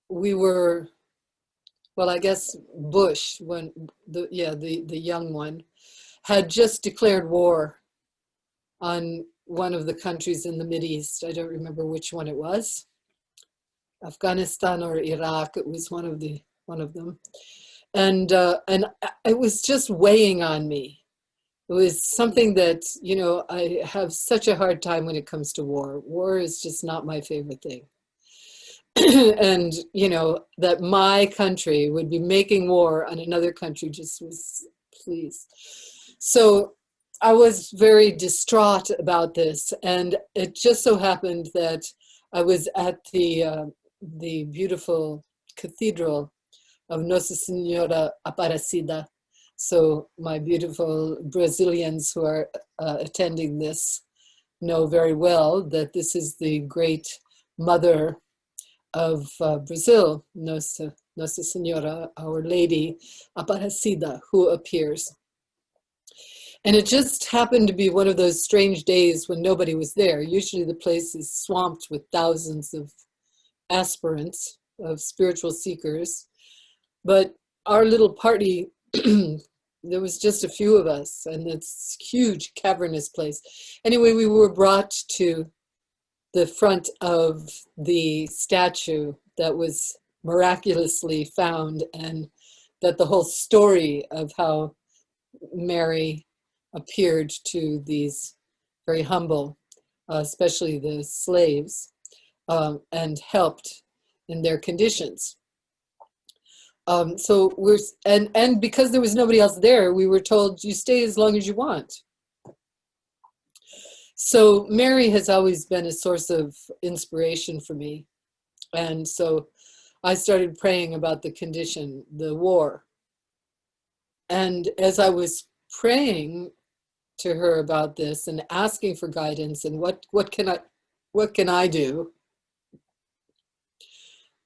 we were, well, I guess Bush, when the young one, had just declared war on one of the countries in the Mideast. I don't remember which one it was, Afghanistan or Iraq. It was one of them, and it was just weighing on me. It was something that, you know, I have such a hard time when it comes to war. War is just not my favorite thing. And, you know, that my country would be making war on another country just was, please. So I was very distraught about this. And it just so happened that I was at the beautiful cathedral of Nossa Senhora Aparecida. So my beautiful Brazilians who are attending this know very well that this is the great mother of Brazil, Nossa Senhora, Our Lady Aparecida, who appears. And it just happened to be one of those strange days when nobody was there. Usually the place is swamped with thousands of aspirants, of spiritual seekers. But our little party, there was just a few of us, and it's huge, cavernous place. Anyway, we were brought to the front of the statue that was miraculously found, and that the whole story of how Mary appeared to these very humble, especially the slaves, and helped in their conditions. So we're, and because there was nobody else there, we were told, you stay as long as you want. So Mary has always been a source of inspiration for me. And so I started praying about the condition, the war. And as I was praying to her about this and asking for guidance and what can I do,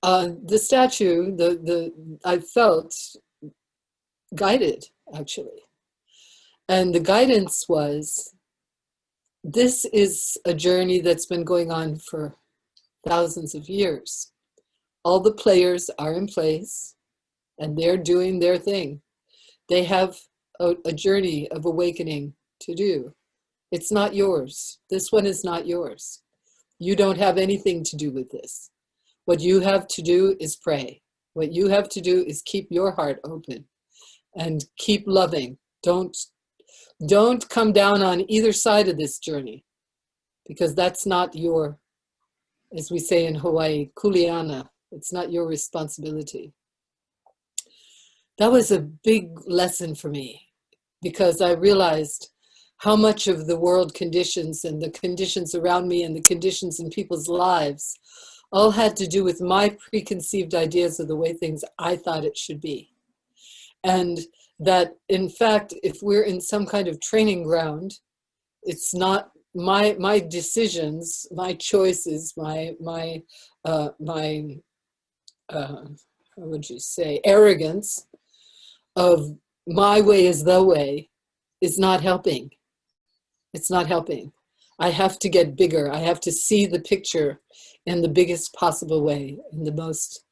The statue, I felt guided, actually. And the guidance was, this is a journey that's been going on for thousands of years. All the players are in place and they're doing their thing. They have a journey of awakening to do. It's not yours. This one is not yours. You don't have anything to do with this. What you have to do is pray. What you have to do is keep your heart open and keep loving. Don't come down on either side of this journey, because that's not your, as we say in Hawaii, kuleana. It's not your responsibility. That was a big lesson for me, because I realized how much of the world conditions and the conditions around me and the conditions in people's lives all had to do with my preconceived ideas of the way things I thought it should be. And that, in fact, if we're in some kind of training ground, it's not my decisions, my choices, what would you say, arrogance of my way is the way is not helping. It's not helping. I have to get bigger. I have to see the picture in the biggest possible way, in the most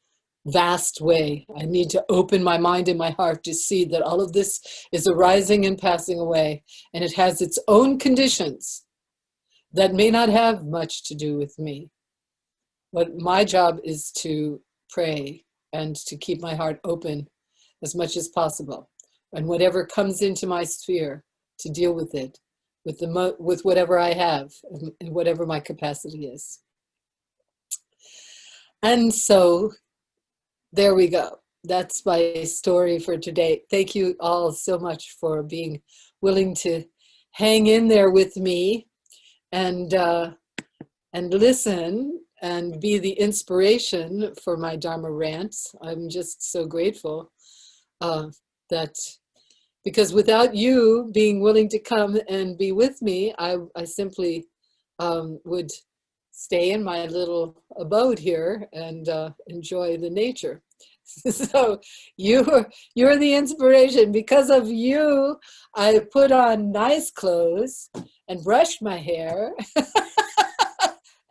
vast way. I need to open my mind and my heart to see that all of this is arising and passing away, and it has its own conditions that may not have much to do with me. But my job is to pray and to keep my heart open as much as possible. And whatever comes into my sphere, to deal with it, with whatever I have and whatever my capacity is. And so there we go. That's my story for today. Thank you all so much for being willing to hang in there with me and listen and be the inspiration for my Dharma rants. I'm just so grateful that, because without you being willing to come and be with me, I simply would stay in my little abode here and enjoy the nature. So you're the inspiration. Because of you, I put on nice clothes and brush my hair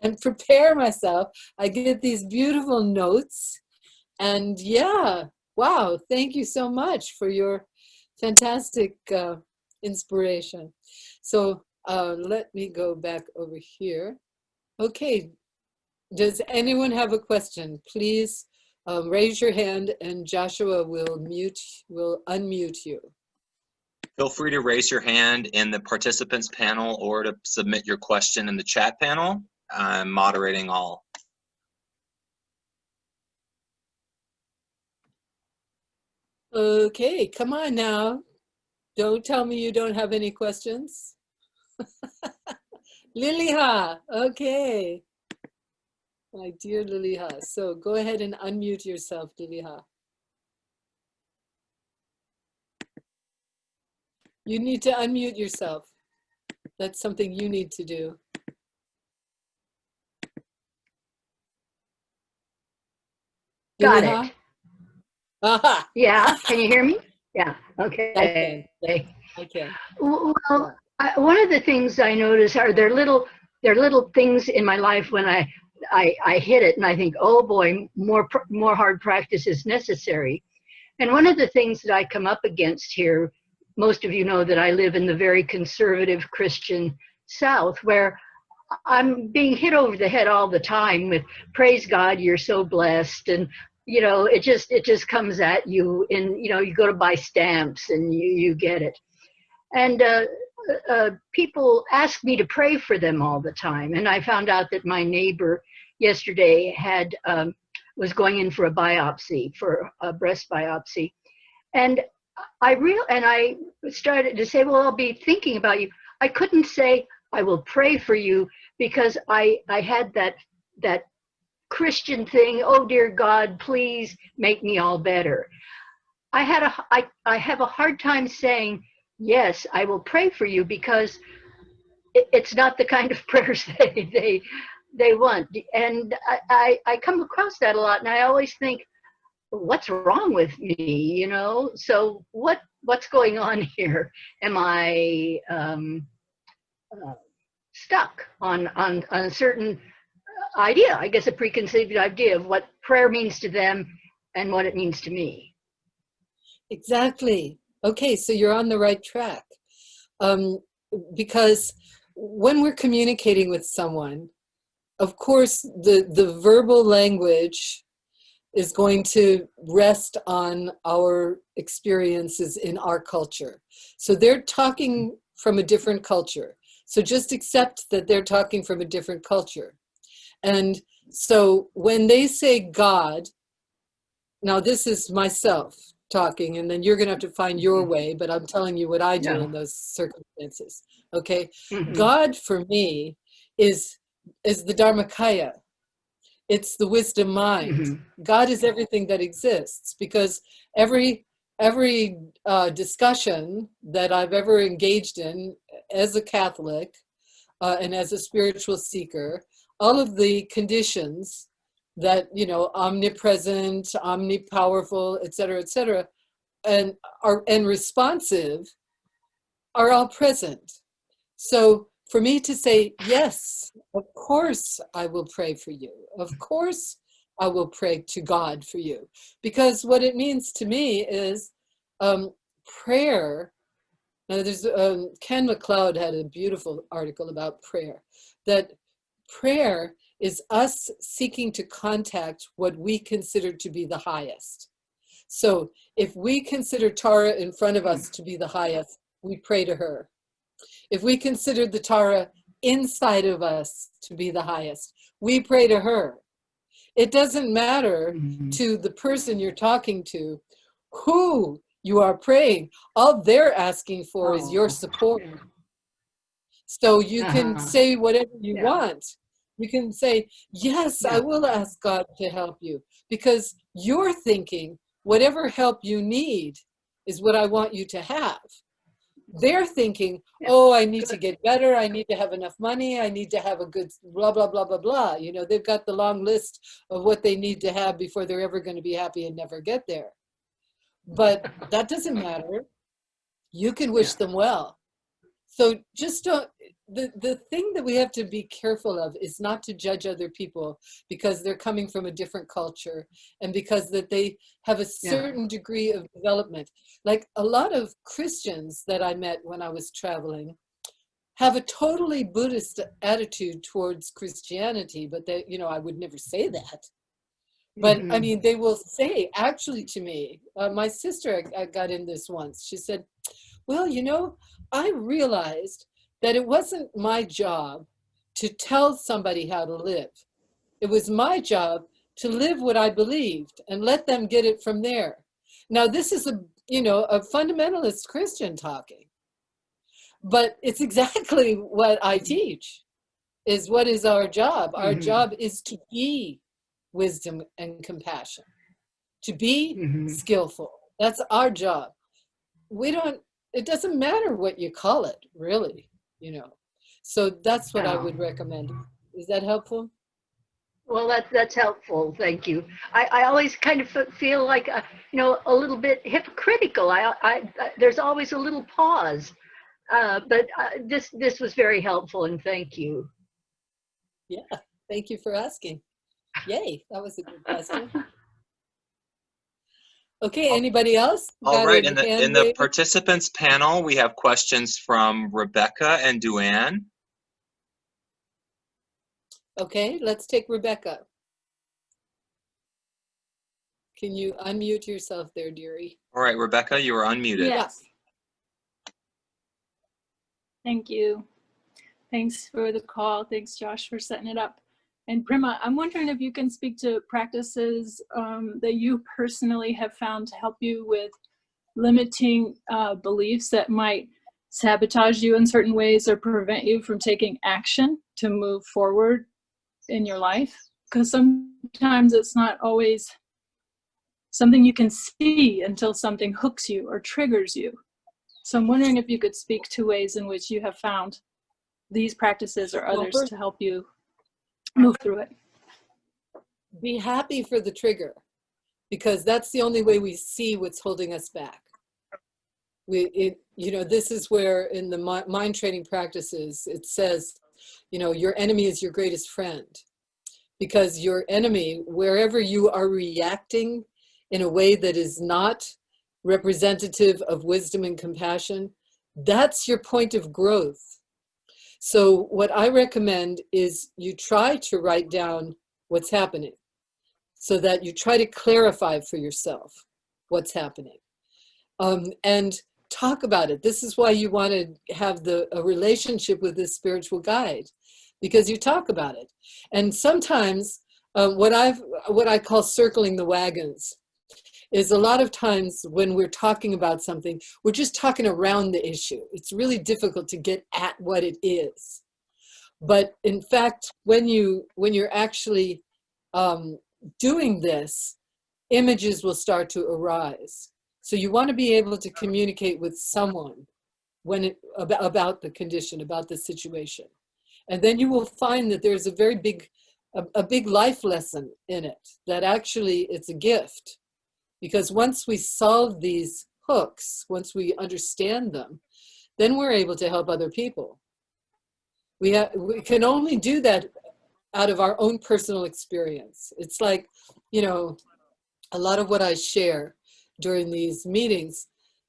and prepare myself. I get these beautiful notes. And yeah, wow, thank you so much for your fantastic inspiration. So let me go back over here. Okay, does anyone have a question? Please raise your hand and Joshua will unmute you. Feel free to raise your hand in the participants panel or to submit your question in the chat panel. I'm moderating all. Okay, come on now. Don't tell me you don't have any questions. Liliha, okay. My dear Liliha. So go ahead and unmute yourself, Liliha. You need to unmute yourself. That's something you need to do. Got Liliha? it. Aha. Yeah, can you hear me? Yeah, I okay. can. Well, one of the things I notice are there are little things in my life when I hit it and I think, oh boy, more hard practice is necessary. And one of the things that I come up against here, most of you know that I live in the very conservative Christian South, where I'm being hit over the head all the time with praise God, you're so blessed, and you know, it just comes at you, and you know, you go to buy stamps and you get it. And people ask me to pray for them all the time. And I found out that my neighbor yesterday was going in for a biopsy, for a breast biopsy. And I started to say, well, I'll be thinking about you. I couldn't say, I will pray for you, because I had that Christian thing, oh dear God, please make me all better. I have a hard time saying, yes, I will pray for you, because it's not the kind of prayers they want. And I come across that a lot, and I always think, what's wrong with me, you know? So what's going on here? Am I stuck on a certain idea, I guess a preconceived idea of what prayer means to them and what it means to me? Exactly. Okay, so you're on the right track. Because when we're communicating with someone, of course, the verbal language is going to rest on our experiences in our culture. So they're talking from a different culture. So just accept that they're talking from a different culture. And so when they say God, now this is myself talking, and then you're going to have to find your way, but I'm telling you what I do in those circumstances. Okay? God for me is the Dharmakaya. It's the wisdom mind. God is everything that exists, because every discussion that I've ever engaged in as a Catholic and as a spiritual seeker, all of the conditions that, you know, omnipresent, omnipowerful, et cetera, and responsive are all present. So for me to say, yes, of course I will pray for you. Of course I will pray to God for you. Because what it means to me is prayer. Now there's Ken MacLeod had a beautiful article about prayer, that prayer is us seeking to contact what we consider to be the highest. So if we consider Tara in front of us to be the highest, we pray to her. If we consider the Tara inside of us to be the highest, we pray to her. It doesn't matter to the person you're talking to who you are praying. All they're asking for is your support. So you can say whatever you want. You can say, yes, I will ask God to help you, because you're thinking whatever help you need is what I want you to have. They're thinking, oh, I need to get better. I need to have enough money. I need to have a good blah, blah, blah, blah, blah. You know, they've got the long list of what they need to have before they're ever going to be happy and never get there. But that doesn't matter. You can wish them well. So just don't, the thing that we have to be careful of is not to judge other people because they're coming from a different culture and because that they have a certain degree of development. Like a lot of Christians that I met when I was traveling have a totally Buddhist attitude towards Christianity, but they, you know, I would never say that. But I mean, they will say actually to me, my sister, I got in this once, she said, well, you know, I realized that it wasn't my job to tell somebody how to live. It was my job to live what I believed and let them get it from there. Now, this is a fundamentalist Christian talking, but it's exactly what I teach, is what is our job. Our job is to be wisdom and compassion, to be skillful. That's our job. It doesn't matter what you call it, really, you know. So that's what I would recommend. Is that helpful? Well, that's helpful. Thank you. I always kind of feel like, a little bit hypocritical. There's always a little pause. But this was very helpful, and thank you. Yeah, thank you for asking. Yay, that was a good question. Okay, anybody else? All right, in the participants panel, we have questions from Rebecca and Duane. Okay, let's take Rebecca. Can you unmute yourself there, dearie? All right, Rebecca, you are unmuted. Yes. Thank you. Thanks for the call. Thanks, Josh, for setting it up. And Prema, I'm wondering if you can speak to practices that you personally have found to help you with limiting beliefs that might sabotage you in certain ways or prevent you from taking action to move forward in your life. Because sometimes it's not always something you can see until something hooks you or triggers you. So I'm wondering if you could speak to ways in which you have found these practices or others to help you move through it. Be happy for the trigger, because that's the only way we see what's holding us back. This is where in the mind training practices, it says, your enemy is your greatest friend. Because your enemy, wherever you are reacting in a way that is not representative of wisdom and compassion, that's your point of growth. So what I recommend is you try to write down what's happening, so that you try to clarify for yourself what's happening. And talk about it. This is why you want to have a relationship with this spiritual guide, because you talk about it. And sometimes what I call circling the wagons is a lot of times when we're talking about something, we're just talking around the issue. It's really difficult to get at what it is. But in fact, when you're actually doing this, images will start to arise. So you want to be able to communicate with someone about the condition, about the situation. And then you will find that there's a big life lesson in it, that actually it's a gift. Because once we solve these hooks, once we understand them, then we're able to help other people. We can only do that out of our own personal experience. It's like, a lot of what I share during these meetings,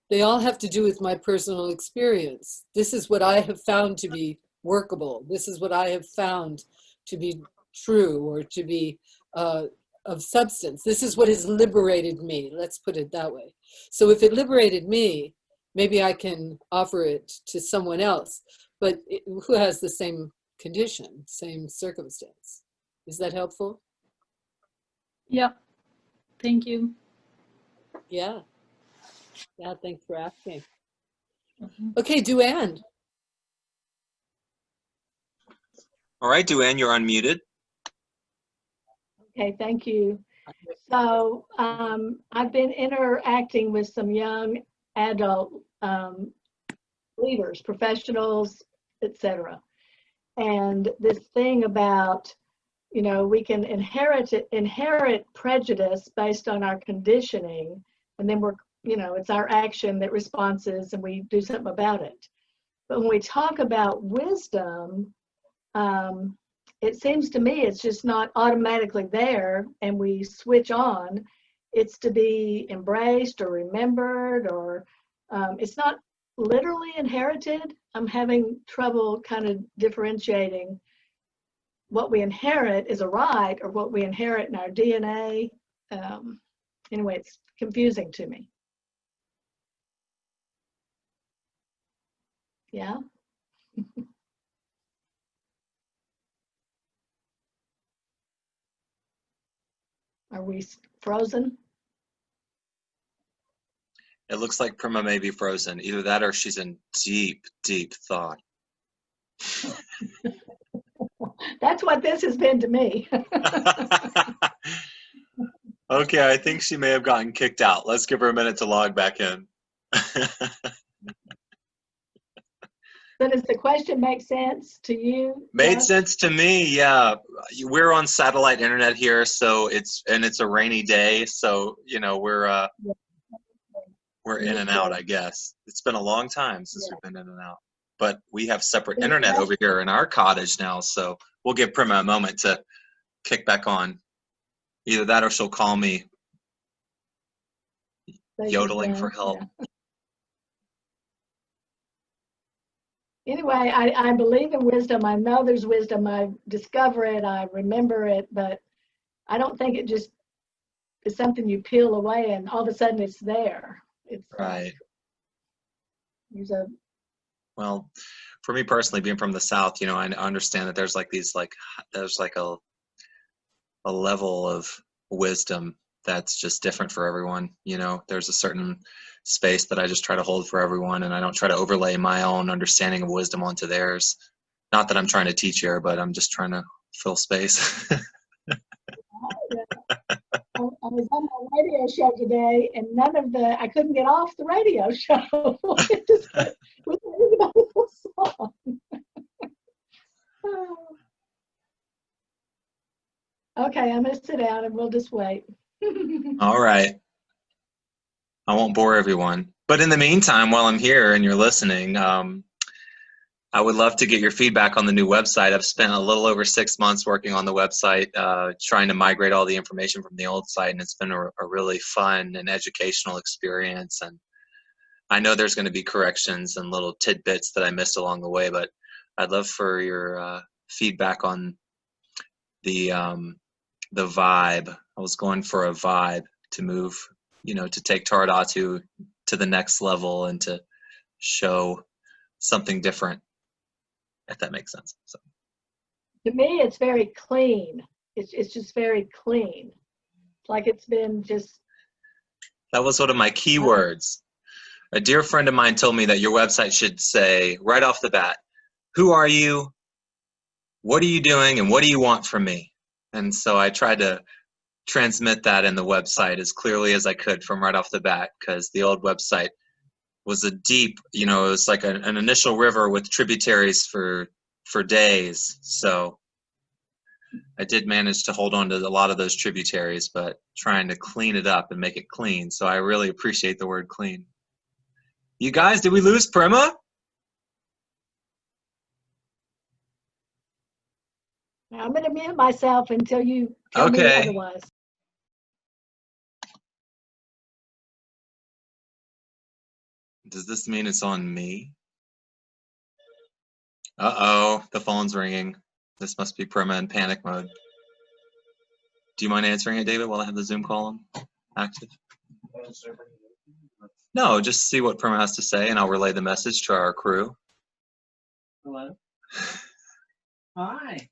they all have to do with my personal experience. This is what I have found to be workable. This is what I have found to be true, or to be of substance. This is what has liberated me. Let's put it that way. So if it liberated me, maybe I can offer it to someone else, but who has the same condition, same circumstance. Is that helpful? Yeah. Thank you. Yeah. Yeah, thanks for asking. Okay, Duane. All right, Duane, you're unmuted. Okay, thank you. So I've been interacting with some young adult leaders, professionals, etc. And this thing about, we can inherit prejudice based on our conditioning, and then it's our action that responses and we do something about it. But when we talk about wisdom, it seems to me it's just not automatically there and we switch on. It's to be embraced or remembered, or it's not literally inherited. I'm having trouble kind of differentiating what we inherit is a right or what we inherit in our DNA. Anyway, it's confusing to me. Yeah. Are we frozen? It looks like Prema may be frozen. Either that or she's in deep, deep thought. That's what this has been to me. Okay, I think she may have gotten kicked out. Let's give her a minute to log back in. So does the question make sense to you? Made Josh? sense to me, yeah. We're on satellite internet here, so it's a rainy day, so we're in and out, I guess. It's been a long time since we've been in and out. But we have separate internet over here in our cottage now, so we'll give Prema a moment to kick back on. Either that or she'll call me yodeling for help. Yeah. Anyway, I believe in wisdom. I know there's wisdom. I discover it. I remember it. But I don't think it just is something you peel away and all of a sudden it's there. It's right. Like, well, for me personally, being from the South, I understand that there's a level of wisdom that's just different for everyone. There's a certain space that I just try to hold for everyone, and I don't try to overlay my own understanding of wisdom onto theirs. Not that I'm trying to teach here, but I'm just trying to fill space. I was on my radio show today, and I couldn't get off the radio show. With everybody else song. Okay, I'm gonna sit down and we'll just wait. All right. I won't bore everyone. But in the meantime, while I'm here and you're listening, I would love to get your feedback on the new website. I've spent a little over 6 months working on the website, trying to migrate all the information from the old site, and it's been a really fun and educational experience. And I know there's going to be corrections and little tidbits that I missed along the way, but I'd love for your feedback on the vibe. I was going for a vibe to move, to take Dhatu to the next level and to show something different, if that makes sense. So. To me, it's very clean. It's just very clean. It's like it's been just. That was one of my keywords. A dear friend of mine told me that your website should say right off the bat, who are you, what are you doing, and what do you want from me? And so I tried to transmit that in the website as clearly as I could from right off the bat, because the old website was a deep, it was like an initial river with tributaries for days. So I did manage to hold on to a lot of those tributaries, but trying to clean it up and make it clean. So I really appreciate the word clean. You guys, did we lose Prema? I'm going to mute myself until you tell me otherwise. Does this mean it's on me? Uh-oh, the phone's ringing. This must be Prema in panic mode. Do you mind answering it, David, while I have the Zoom call on active? No, just see what Prema has to say, and I'll relay the message to our crew. Hello? Hi.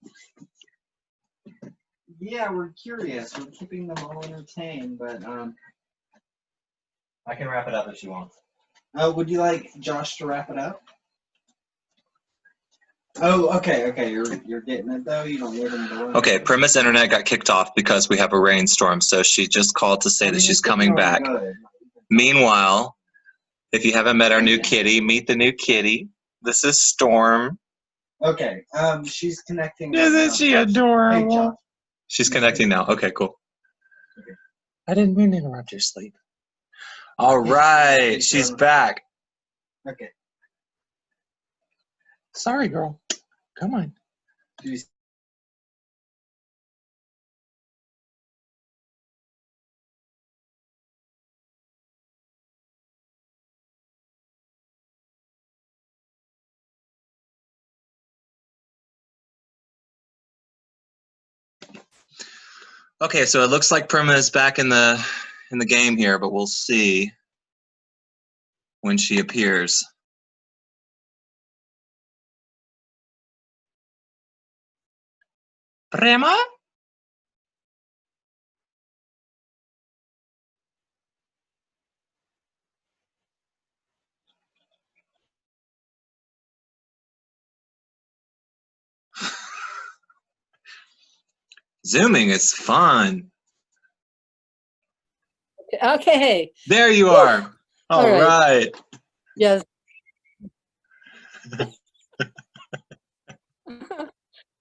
Yeah, we're curious. We're keeping them all entertained, but I can wrap it up if you want. would you like Josh to wrap it up? Oh, okay. You're getting it though. You don't want him to. Okay, Prema's internet got kicked off because we have a rainstorm, so she just called to say that she's coming back. Good. Meanwhile, if you haven't met our new kitty, meet the new kitty. This is Storm. Okay. She's connecting. Isn't she adorable? Hey, Josh. She's connecting now. Okay, cool. Okay. I didn't mean to interrupt your sleep. All right, she's back. Okay. Sorry, girl. Come on. Okay, so it looks like Prema is back in the game here, but we'll see when she appears. Prema? Zooming is fun. Okay. There you are. All right. Yes.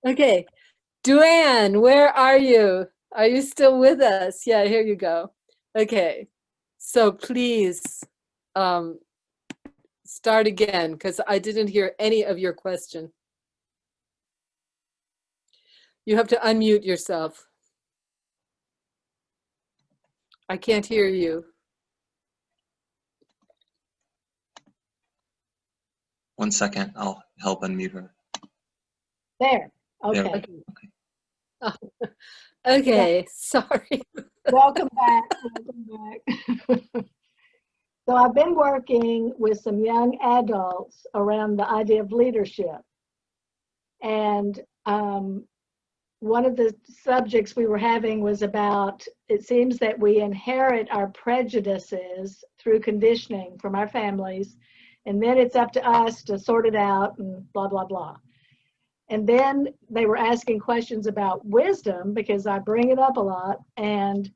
Okay. Duane, where are you? Are you still with us? Yeah, here you go. Okay. So please start again, because I didn't hear any of your question. You have to unmute yourself. I can't hear you. One second, I'll help unmute her. There. Okay. There. Oh, okay, sorry. Welcome back. Welcome back. So I've been working with some young adults around the idea of leadership. And one of the subjects we were having was about, it seems that we inherit our prejudices through conditioning from our families, and then it's up to us to sort it out and blah, blah, blah. And then they were asking questions about wisdom, because I bring it up a lot, and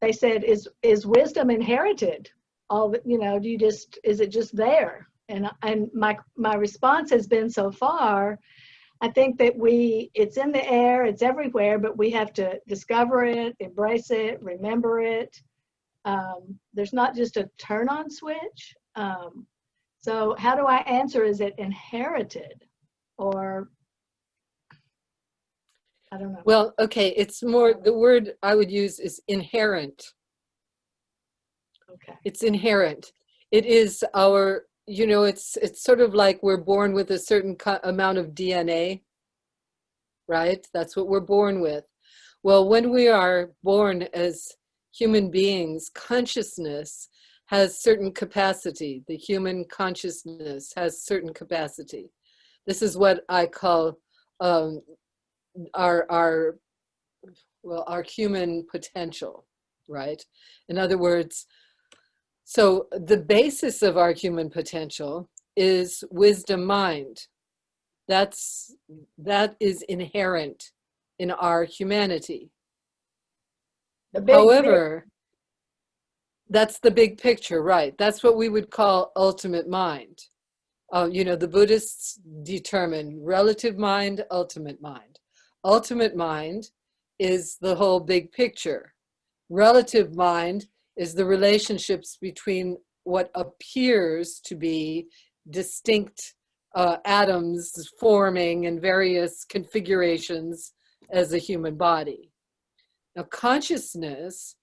they said, is wisdom inherited? All, do you just, is it just there? And my response has been so far, I think that it's in the air, it's everywhere, but we have to discover it, embrace it, remember it. There's not just a turn on switch. So how do I answer? Is it inherited, or I don't know. Well, okay, it's more, the word I would use is inherent. Okay. It's inherent. It is our, you know, it's sort of like we're born with a certain amount of DNA, right? That's what we're born with. Well, when we are born as human beings, consciousness has certain capacity. The human consciousness has certain capacity. This is what I call our human potential, right? In other words, so the basis of our human potential is wisdom mind. That is inherent in our humanity. However, that's the big picture, right? That's what we would call ultimate mind. You know, the Buddhists determine relative mind, ultimate mind. Ultimate mind is the whole big picture. Relative mind is the relationships between what appears to be distinct atoms forming in various configurations as a human body. Now, consciousness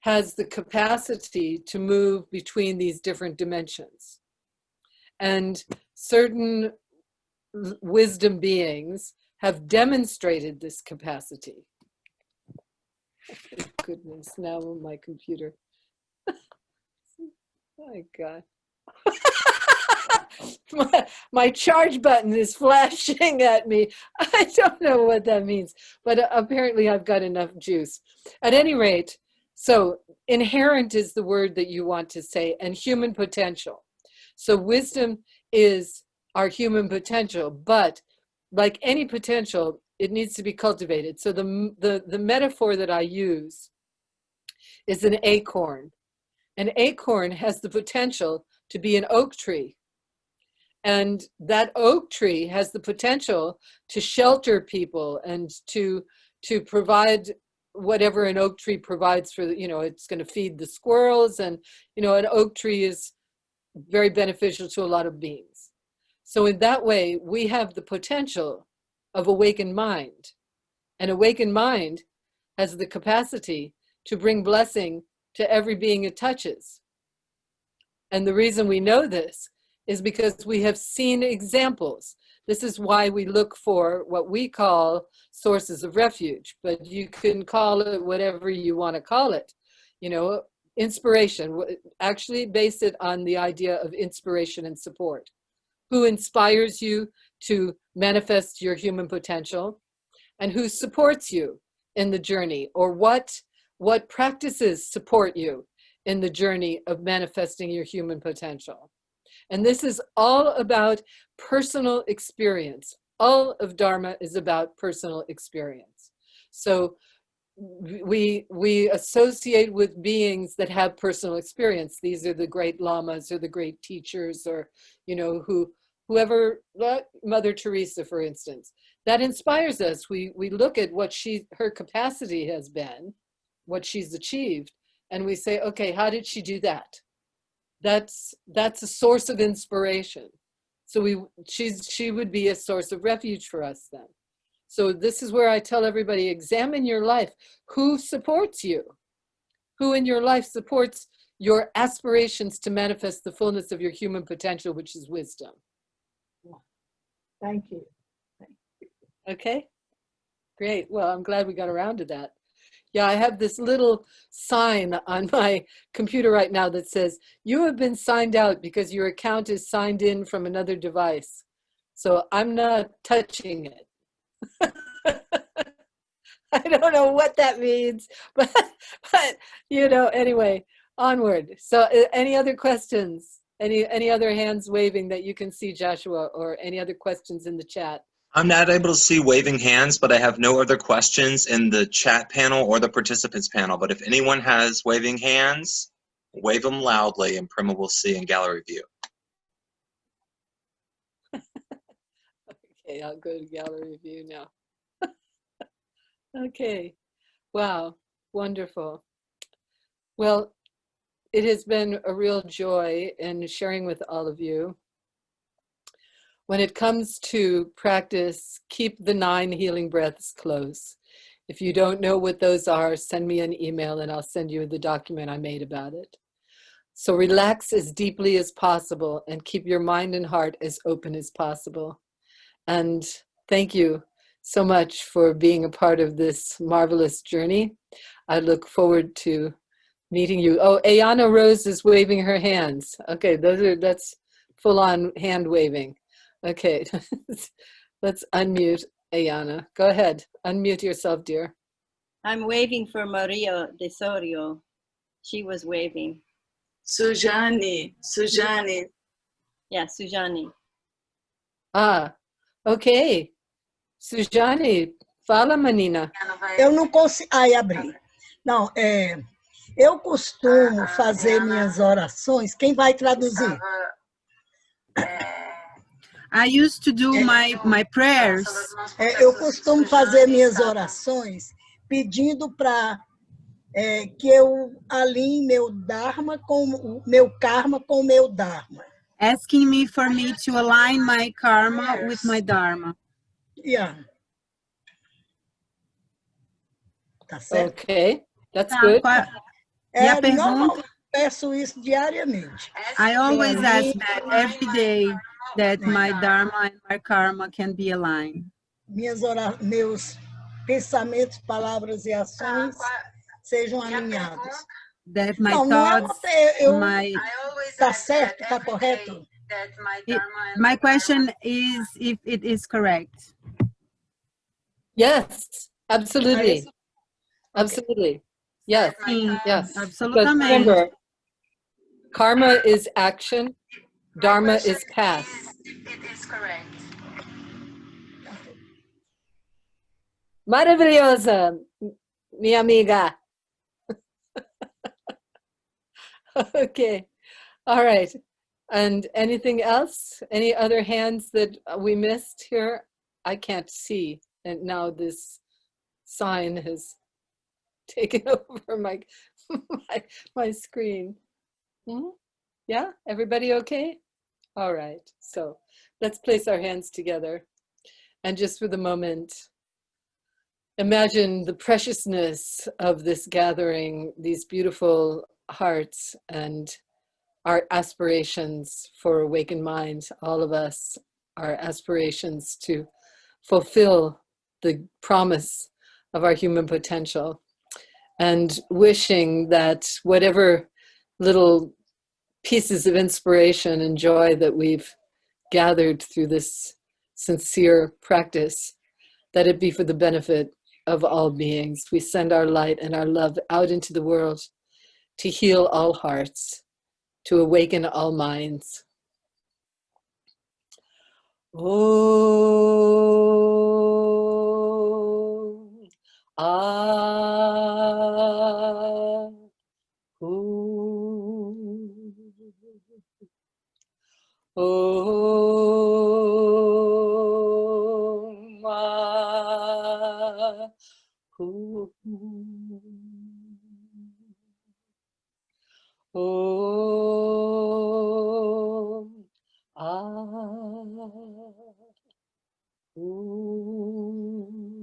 has the capacity to move between these different dimensions. And certain wisdom beings have demonstrated this capacity. Goodness, now my computer. My God. my charge button is flashing at me. I don't know what that means, but apparently I've got enough juice. At any rate, so inherent is the word that you want to say, and human potential. So wisdom is our human potential, but like any potential, it needs to be cultivated. So the metaphor that I use is an acorn. An acorn has the potential to be an oak tree. And that oak tree has the potential to shelter people and to provide whatever an oak tree provides for, you know, it's going to feed the squirrels, and, you know, an oak tree is very beneficial to a lot of beings. So in that way, we have the potential of awakened mind. An awakened mind has the capacity to bring blessing to every being it touches. And the reason we know this is because we have seen examples. This is why we look for what we call sources of refuge, but you can call it whatever you want to call it. You know, inspiration, actually base it on the idea of inspiration and support. Who inspires you to manifest your human potential, and who supports you in the journey, or what practices support you in the journey of manifesting your human potential. And this is all about personal experience. All of Dharma is about personal experience. So we associate with beings that have personal experience. These are the great lamas or the great teachers, or, you know, whoever, Mother Teresa, for instance, that inspires us. We look at what her capacity has been, what she's achieved, and we say, okay, how did she do that? That's a source of inspiration. So she would be a source of refuge for us then. So this is where I tell everybody, examine your life. Who supports you? Who in your life supports your aspirations to manifest the fullness of your human potential, which is wisdom? Thank you. Okay, great. Well, I'm glad we got around to that. Yeah, I have this little sign on my computer right now that says, you have been signed out because your account is signed in from another device. So I'm not touching it. I don't know what that means, but you know, anyway, onward. So any other questions? Any other hands waving that you can see, Joshua, or any other questions in the chat? I'm not able to see waving hands, but I have no other questions in the chat panel or the participants panel. But if anyone has waving hands, wave them loudly, and Prema will see in gallery view. Okay, I'll go to gallery view now. Okay, wow, wonderful. Well, it has been a real joy in sharing with all of you. When it comes to practice, keep the 9 healing breaths close. If you don't know what those are, send me an email and I'll send you the document I made about it. So relax as deeply as possible and keep your mind and heart as open as possible. And thank you so much for being a part of this marvelous journey. I look forward to meeting you. Oh, Ayana Rose is waving her hands. Okay, that's full on hand waving. Okay, let's unmute Ayana. Go ahead, unmute yourself, dear. I'm waving for Maria de Sorio. She was waving. Sujani. Yeah, Sujani. Ah, ok. Sujani, fala, menina. Eu não consigo. Ai, abri. Não, eu costumo fazer minhas orações. Quem vai traduzir? I used to do my prayers. Eu costumo fazer minhas orações pedindo para que eu alinhe meu Dharma com meu karma com o meu Dharma. Asking me for me to align my karma with my Dharma. Yeah. Tá certo? Ok, that's good. E a pergunta? Normalmente peço isso diariamente. I always ask that every day that my Dharma and my karma can be aligned. Meus pensamentos, palavras e ações sejam alinhados. That my Não, thoughts, tá certo, tá correto? my question is if it is correct. Yes, absolutely. Absolutely. Yes, yes. Absolutamente. But remember, karma is action, Dharma is path. It is correct. Maravilhosa, minha amiga. Okay, all right. And anything else? Any other hands that we missed here? I can't see. And now this sign has taken over my screen. Yeah, everybody okay? All right, so let's place our hands together. And just for the moment, imagine the preciousness of this gathering, these beautiful hearts and our aspirations for awakened minds, all of us, our aspirations to fulfill the promise of our human potential, and wishing that whatever little pieces of inspiration and joy that we've gathered through this sincere practice, that it be for the benefit of all beings. We send our light and our love out into the world to heal all hearts, to awaken all minds. Om. Ah. Om. Ah. Om. Ah. Om.